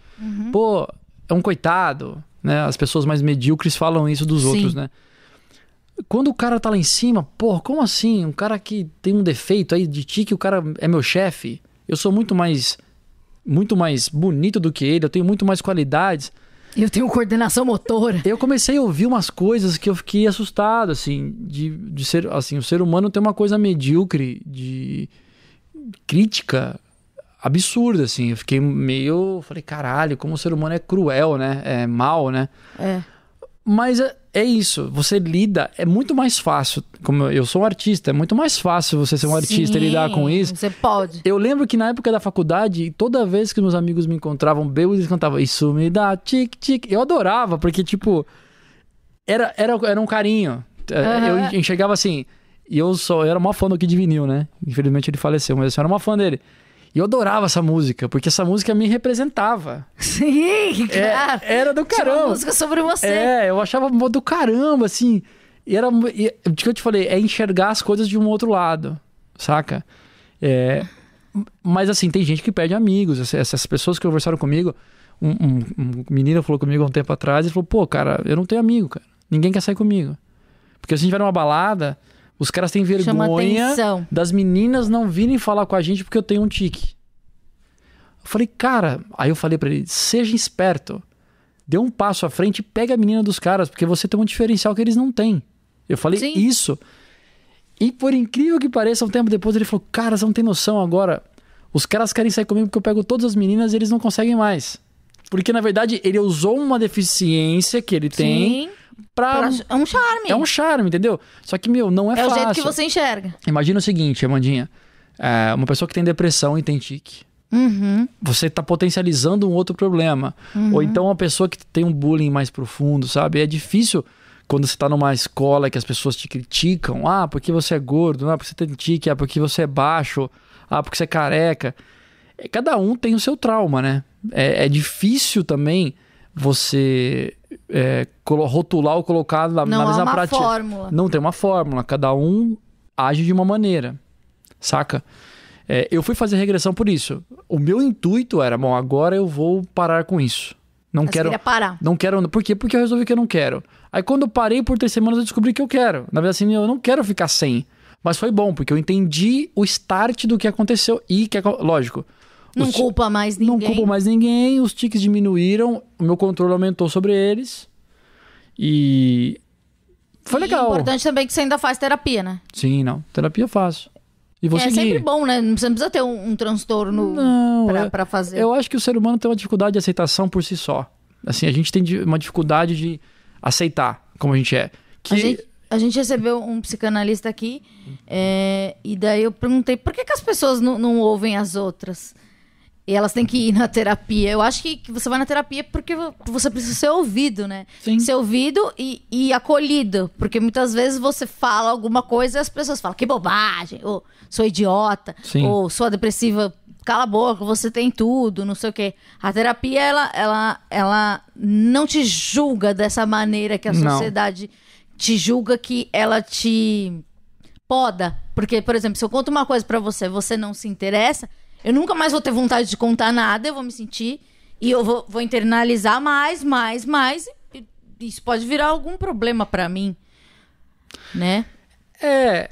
Pô, é um coitado, né? As pessoas mais medíocres falam isso dos outros, né? Quando o cara tá lá em cima, como assim? Um cara que tem um defeito aí de tique, o cara é meu chefe, eu sou muito mais bonito do que ele, eu tenho muito mais qualidades. Eu tenho coordenação motora. Eu comecei a ouvir umas coisas que eu fiquei assustado, assim, de ser, assim, o ser humano tem uma coisa medíocre de... crítica absurda, assim. Eu fiquei falei, caralho, como o ser humano é cruel, né? É mau, né? Mas é isso, você lida, é muito mais fácil, como eu sou um artista, é muito mais fácil você ser um artista e lidar com isso. Você pode. Eu lembro que na época da faculdade, toda vez que meus amigos me encontravam bêbados, eles cantavam "Isso me dá tic-tic". Eu adorava, porque tipo, era um carinho. Eu enxergava assim, e eu era mó fã do Kid Vinil, né? Infelizmente ele faleceu, mas eu era mó fã dele. E eu adorava essa música, porque essa música me representava. Sim, claro. Era do caramba. Tinha uma música sobre você. Eu achava do caramba, assim. O que eu te falei, é enxergar as coisas de um outro lado, saca? Mas assim, tem gente que perde amigos. Essas pessoas que conversaram comigo, um menino falou comigo há um tempo atrás e falou, pô, cara, eu não tenho amigo, cara. Ninguém quer sair comigo. Porque se a gente vai numa balada, os caras têm vergonha das meninas não virem falar com a gente porque eu tenho um tique. Eu falei, cara... Aí eu falei pra ele, seja esperto. Dê um passo à frente e pega a menina dos caras, porque você tem um diferencial que eles não têm. Eu falei isso. E por incrível que pareça, um tempo depois ele falou, cara, você não tem noção agora. Os caras querem sair comigo porque eu pego todas as meninas e eles não conseguem mais. Porque, na verdade, ele usou uma deficiência que ele tem... É um charme. É um charme, entendeu? Só que, não é fácil. É o jeito que você enxerga. Imagina o seguinte, Amandinha. Uma pessoa que tem depressão e tem tique. Você tá potencializando um outro problema. Ou então uma pessoa que tem um bullying mais profundo, sabe? É difícil quando você tá numa escola que as pessoas te criticam. Ah, porque você é gordo. Ah, porque você tem tique. Ah, porque você é baixo. Ah, porque você é careca. Cada um tem o seu trauma, né? É difícil também você rotular ou colocar na mesma prática. Não tem uma fórmula. Não tem uma fórmula. Cada um age de uma maneira. Saca? Eu fui fazer regressão por isso. O meu intuito era, bom, agora eu vou parar com isso. Não quero. Queria parar. Não quero. Por quê? Porque eu resolvi que eu não quero. Aí quando eu parei por 3 semanas, eu descobri que eu quero. Na verdade, assim, eu não quero ficar sem. Mas foi bom, porque eu entendi o start do que aconteceu. E que, lógico. Não culpa mais ninguém. Não culpa mais ninguém. Os tiques diminuíram. O meu controle aumentou sobre eles. E foi legal. É importante também que você ainda faz terapia, né? Sim, não. Terapia eu faço. E vou seguir. Sempre bom, né? Você não precisa ter um transtorno pra fazer. Eu acho que o ser humano tem uma dificuldade de aceitação por si só. Assim, a gente tem uma dificuldade de aceitar como a gente é. A gente recebeu um psicanalista aqui, e daí eu perguntei por que as pessoas não ouvem as outras? E elas têm que ir na terapia. Eu acho que você vai na terapia porque você precisa ser ouvido, né? Sim. Ser ouvido e acolhido. Porque muitas vezes você fala alguma coisa e as pessoas falam, que bobagem, ou sou idiota, Sim. ou sou depressiva, cala a boca, você tem tudo, não sei o quê. A terapia, ela não te julga dessa maneira que a sociedade te julga, que ela te poda. Porque, por exemplo, se eu conto uma coisa pra você, você não se interessa... Eu nunca mais vou ter vontade de contar nada, eu vou me sentir e eu vou internalizar mais, e isso pode virar algum problema pra mim, né? É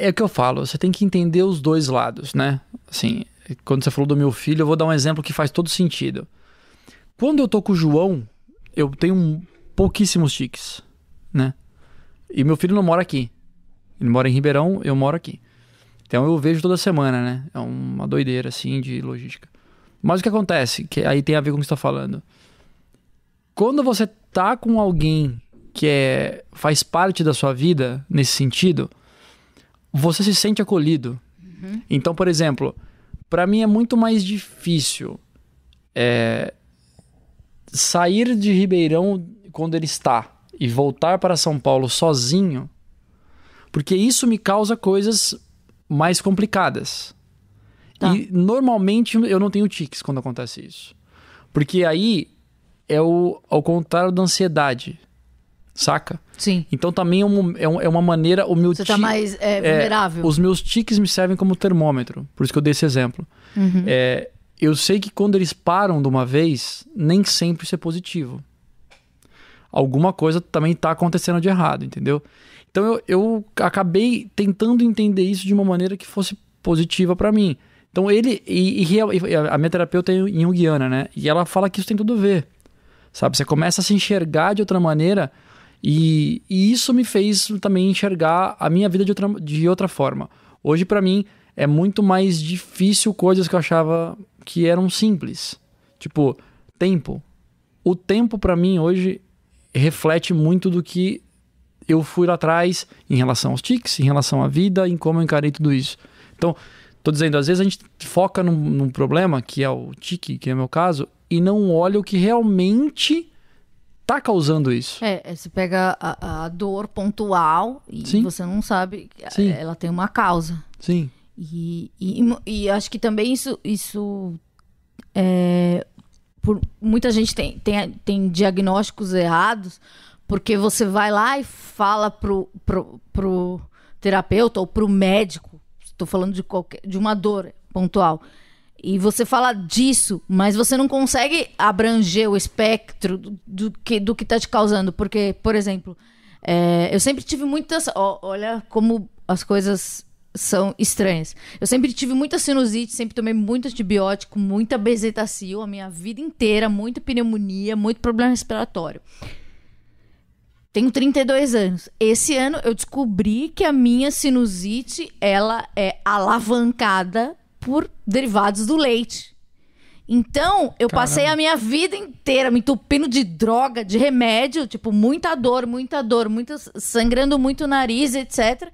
o que eu falo, você tem que entender os dois lados, né? Assim, quando você falou do meu filho, eu vou dar um exemplo que faz todo sentido. Quando eu tô com o João, eu tenho pouquíssimos tiques, né? E meu filho não mora aqui. Ele mora em Ribeirão, eu moro aqui. Então eu vejo toda semana, né? É uma doideira, assim, de logística. Mas o que acontece, que aí tem a ver com o que você tá falando. Quando você tá com alguém que faz parte da sua vida, nesse sentido, você se sente acolhido. Então, por exemplo, pra mim é muito mais difícil sair de Ribeirão quando ele está e voltar para São Paulo sozinho, porque isso me causa coisas mais complicadas. E normalmente eu não tenho tiques quando acontece isso. Porque aí é ao contrário da ansiedade. Saca? Sim. Então também é uma maneira... Você tá mais vulnerável. Os meus tiques me servem como termômetro. Por isso que eu dei esse exemplo. Eu sei que quando eles param de uma vez, nem sempre isso é positivo. Alguma coisa também tá acontecendo de errado, entendeu? Então eu acabei tentando entender isso de uma maneira que fosse positiva pra mim. Então ele... E a minha terapeuta é junguiana, né? E ela fala que isso tem tudo a ver. Sabe? Você começa a se enxergar de outra maneira e isso me fez também enxergar a minha vida de outra forma. Hoje pra mim é muito mais difícil coisas que eu achava que eram simples. Tipo, tempo. O tempo pra mim hoje reflete muito do que eu fui lá atrás em relação aos tiques, em relação à vida, em como eu encarei tudo isso. Então, tô dizendo, às vezes a gente foca num problema, que é o tique, que é o meu caso, e não olha o que realmente tá causando isso. Você pega a dor pontual e Sim. você não sabe, Sim. ela tem uma causa. Sim. E acho que também isso muita gente tem diagnósticos errados, porque você vai lá e fala pro terapeuta ou pro médico, estou falando de uma dor pontual, e você fala disso, mas você não consegue abranger o espectro do que está te causando. Porque, por exemplo, eu sempre tive muitas... olha como as coisas são estranhas. Eu sempre tive muita sinusite, sempre tomei muito antibiótico, muita bezetacil a minha vida inteira, muita pneumonia, muito problema respiratório. Tenho 32 anos. Esse ano eu descobri que a minha sinusite, ela é alavancada por derivados do leite. Então, eu passei a minha vida inteira me entupindo de droga, de remédio, tipo, muita dor, sangrando muito o nariz, etc.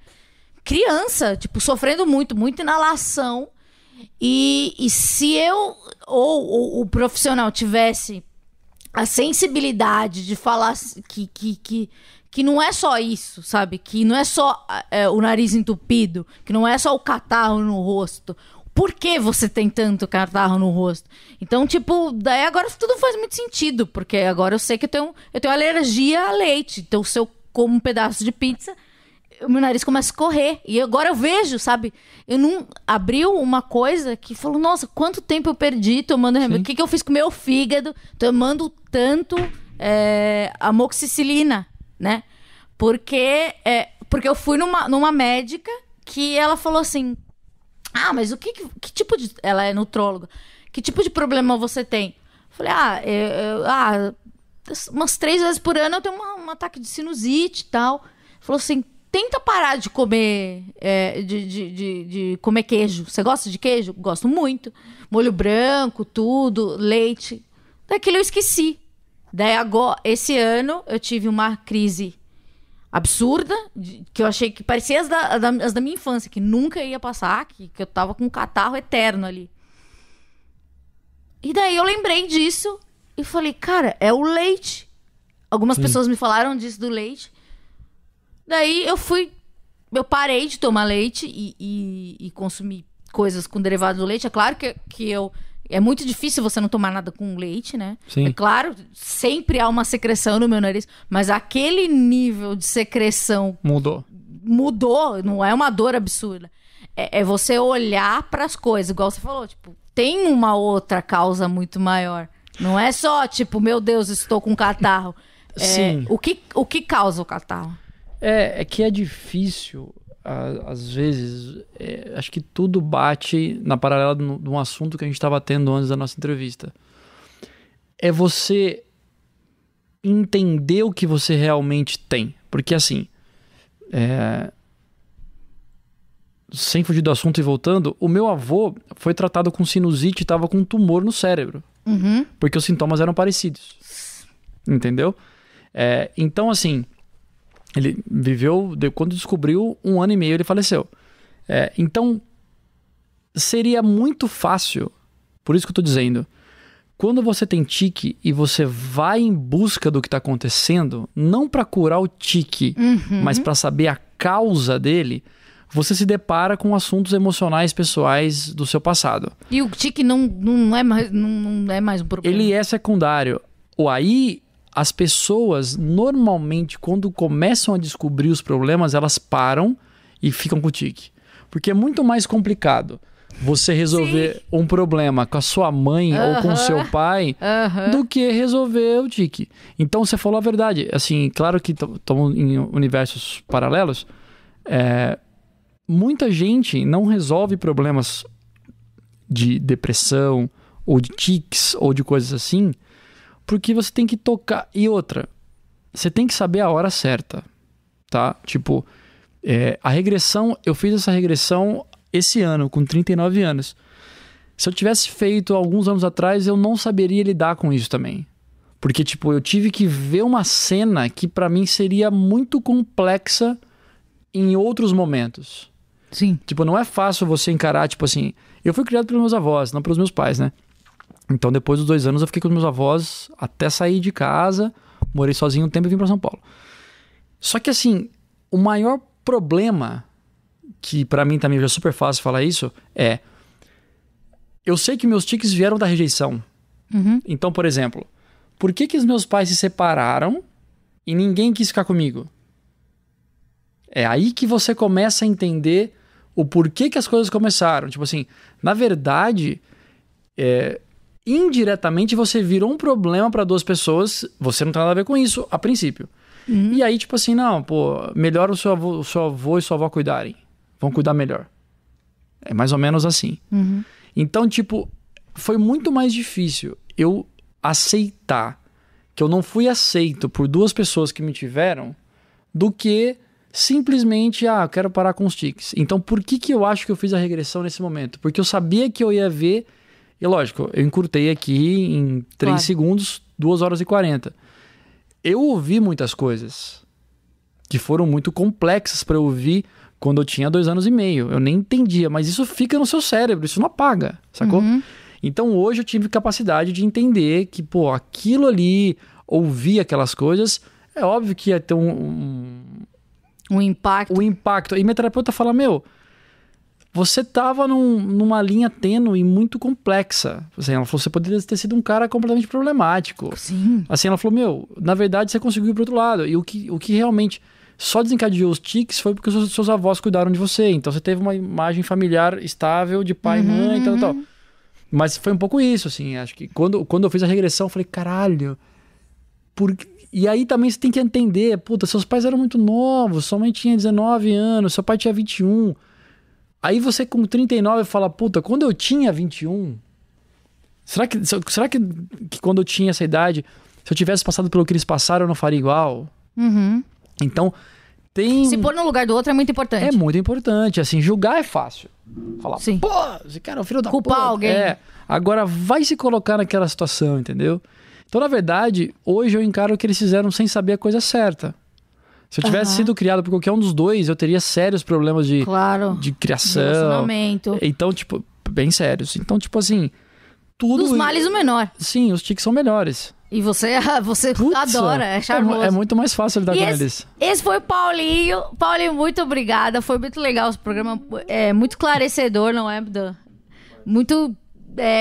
Criança, tipo, sofrendo muita inalação. E se eu ou o profissional tivesse a sensibilidade de falar que não é só isso, sabe? Que não é só o nariz entupido, que não é só o catarro no rosto. Por que você tem tanto catarro no rosto? Então, tipo, daí agora tudo faz muito sentido, porque agora eu sei que eu tenho alergia a leite. Então, se eu como um pedaço de pizza, o meu nariz começa a correr. E agora eu vejo, sabe? Eu não... Abriu uma coisa que falou, nossa, quanto tempo eu perdi tomando remédio. O que eu fiz com o meu fígado tomando tanto amoxicilina, né? Porque eu fui numa médica que ela falou assim, mas que tipo de... Ela é nutróloga. Que tipo de problema você tem? Eu falei, umas 3 vezes por ano eu tenho um ataque de sinusite e tal. Falou assim, tenta parar de comer de comer queijo. Você gosta de queijo? Gosto muito. Molho branco, tudo, leite. Daquilo eu esqueci. Daí agora, esse ano, eu tive uma crise absurda, que eu achei que parecia as da minha infância, que nunca ia passar, que eu tava com um catarro eterno ali. E daí eu lembrei disso e falei, cara, é o leite. Algumas pessoas me falaram disso do leite. Daí eu parei de tomar leite e consumir coisas com derivado do leite. É claro que é muito difícil você não tomar nada com leite, né? Sim. É claro, sempre há uma secreção no meu nariz, mas aquele nível de secreção mudou, não é uma dor absurda. É você olhar para as coisas, igual você falou, tipo, tem uma outra causa muito maior. Não é só, tipo, meu Deus, estou com catarro. Sim. O que causa o catarro? É que é difícil, às vezes, acho que tudo bate na paralela de um assunto que a gente estava tendo antes da nossa entrevista. É você entender o que você realmente tem. Porque assim, sem fugir do assunto e voltando, o meu avô foi tratado com sinusite e estava com um tumor no cérebro. Uhum. Porque os sintomas eram parecidos. Entendeu? Então, assim... Ele viveu, quando descobriu, 1 ano e meio ele faleceu. Então, seria muito fácil, por isso que eu tô dizendo, quando você tem tique e você vai em busca do que está acontecendo, não para curar o tique, mas para saber a causa dele, você se depara com assuntos emocionais pessoais do seu passado. E o tique não é mais um problema. Ele é secundário. Ou aí... As pessoas, normalmente, quando começam a descobrir os problemas, elas param e ficam com o tique. Porque é muito mais complicado você resolver um problema com a sua mãe ou com o seu pai do que resolver o tique. Então, você falou a verdade. Assim, claro que estamos em universos paralelos. Muita gente não resolve problemas de depressão ou de tiques ou de coisas assim, porque você tem que tocar. E outra, você tem que saber a hora certa, tá? Tipo, a regressão, eu fiz essa regressão esse ano, com 39 anos. Se eu tivesse feito alguns anos atrás, eu não saberia lidar com isso também. Porque, tipo, eu tive que ver uma cena que pra mim seria muito complexa em outros momentos. Sim. Tipo, não é fácil você encarar, tipo assim... Eu fui criado pelos meus avós, não pelos meus pais, né? Então, depois dos 2 anos, eu fiquei com os meus avós até sair de casa. Morei sozinho um tempo e vim pra São Paulo. Só que, assim, o maior problema, que pra mim também já é super fácil falar isso, é... Eu sei que meus tiques vieram da rejeição. Então, por exemplo... Por que os meus pais se separaram e ninguém quis ficar comigo? É aí que você começa a entender o porquê que as coisas começaram. Tipo assim, na verdade, indiretamente você virou um problema para 2 pessoas, você não tem nada a ver com isso, a princípio. E aí, tipo assim, não, pô, melhor o seu avô e sua avó cuidarem. Vão cuidar melhor. É mais ou menos assim. Então, tipo, foi muito mais difícil eu aceitar que eu não fui aceito por 2 pessoas que me tiveram do que simplesmente, eu quero parar com os tiques. Então, por que eu acho que eu fiz a regressão nesse momento? Porque eu sabia que eu ia ver, e lógico, eu encurtei aqui em 3 segundos, 2 horas e 40. Eu ouvi muitas coisas que foram muito complexas para eu ouvir quando eu tinha 2 anos e meio. Eu nem entendia, mas isso fica no seu cérebro, isso não apaga, sacou? Então hoje eu tive capacidade de entender que, pô, aquilo ali, ouvir aquelas coisas, é óbvio que ia ter um impacto. Um impacto. E minha terapeuta fala, você tava numa linha tênue e muito complexa. Assim, ela falou, você poderia ter sido um cara completamente problemático. Sim. Assim, ela falou, na verdade você conseguiu ir pro outro lado. E o que realmente só desencadeou os tiques foi porque os seus avós cuidaram de você. Então você teve uma imagem familiar estável de pai e mãe e tal. Mas foi um pouco isso, assim, acho que quando eu fiz a regressão, eu falei, caralho, e aí também você tem que entender, puta, seus pais eram muito novos, sua mãe tinha 19 anos, seu pai tinha 21, aí você com 39 fala, puta, quando eu tinha 21, será que quando eu tinha essa idade, se eu tivesse passado pelo que eles passaram, eu não faria igual? Então, se pôr no lugar do outro é muito importante. É muito importante, assim, julgar é fácil. Falar, sim, pô, esse cara é o filho da puta. Culpar alguém. Agora vai se colocar naquela situação, entendeu? Então, na verdade, hoje eu encaro o que eles fizeram sem saber a coisa certa. Se eu tivesse sido criado por qualquer um dos dois, eu teria sérios problemas de criação. De relacionamento. Então, tipo, bem sérios. Então, tipo assim, tudo... Dos males o menor. Sim, os tiques são melhores. E você adora, é charmoso. É muito mais fácil lidar com eles. Esse foi o Paulinho. Paulinho, muito obrigada. Foi muito legal esse programa. É muito esclarecedor, não é? Muito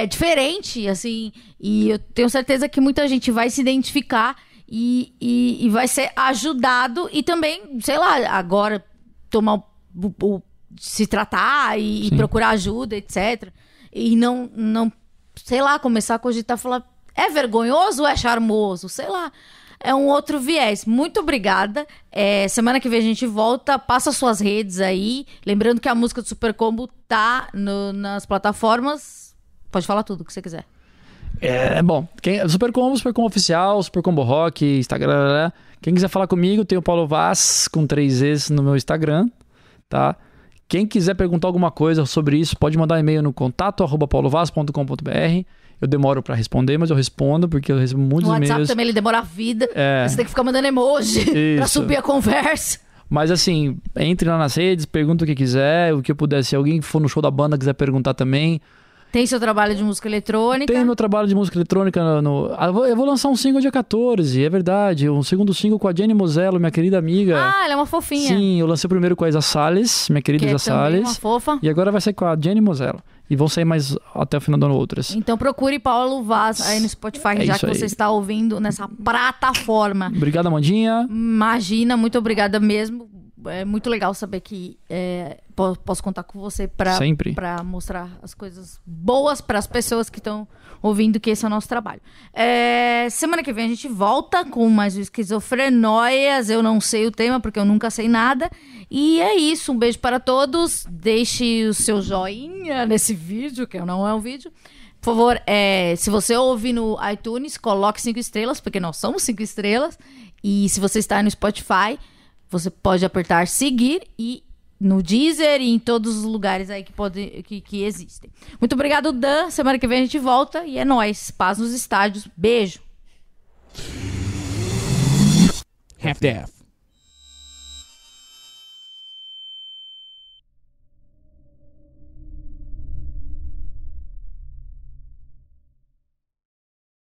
diferente, assim. E eu tenho certeza que muita gente vai se identificar e vai ser ajudado. E também, sei lá, agora tomar se tratar e procurar ajuda, etc. E não, sei lá, começar a cogitar, falar... É vergonhoso ou é charmoso? Sei lá. É um outro viés. Muito obrigada. Semana que vem a gente volta. Passa suas redes aí. Lembrando que a música do Super Combo tá nas plataformas. Pode falar tudo o que você quiser. Bom. Super Combo Oficial, Super Combo Rock, Instagram. Quem quiser falar comigo, tem o Paulo Vaz com 3 Es no meu Instagram. Tá? Quem quiser perguntar alguma coisa sobre isso, pode mandar um e-mail no contato@paulovaz.com.br. Eu demoro pra responder, mas eu respondo, porque eu recebo muitos e-mails. No WhatsApp também ele demora a vida. Você tem que ficar mandando emoji pra subir a conversa. Mas assim, entre lá nas redes, pergunta o que quiser, o que eu puder. Se alguém for no show da banda quiser perguntar também. Tem seu trabalho de música eletrônica? Tem meu trabalho de música eletrônica. Eu vou lançar um single dia 14, é verdade. Um segundo single com a Jenny Mosello, minha querida amiga. Ela é uma fofinha. Sim, eu lancei o primeiro com a Isa Salles, minha querida Isa Salles. Uma fofa. E agora vai ser com a Jenny Mosello. E vão sair mais até o final do ano outras. Então procure Paulo Vaz aí no Spotify, já que você está ouvindo nessa plataforma. Obrigado, Amandinha. Imagina, muito obrigada mesmo. É muito legal saber que posso contar com você para mostrar as coisas boas para as pessoas que estão ouvindo, que esse é o nosso trabalho. Semana que vem a gente volta com mais Esquizofrenóias. Eu não sei o tema porque eu nunca sei nada. E é isso, um beijo para todos. Deixe o seu joinha nesse vídeo, que não é um vídeo. Por favor, se você ouve no iTunes, coloque 5 estrelas, porque nós somos 5 estrelas. E se você está no Spotify, você pode apertar seguir e no Deezer e em todos os lugares aí que existem. Muito obrigado, Dan. Semana que vem a gente volta e é nóis. Paz nos estádios. Beijo. half-daff.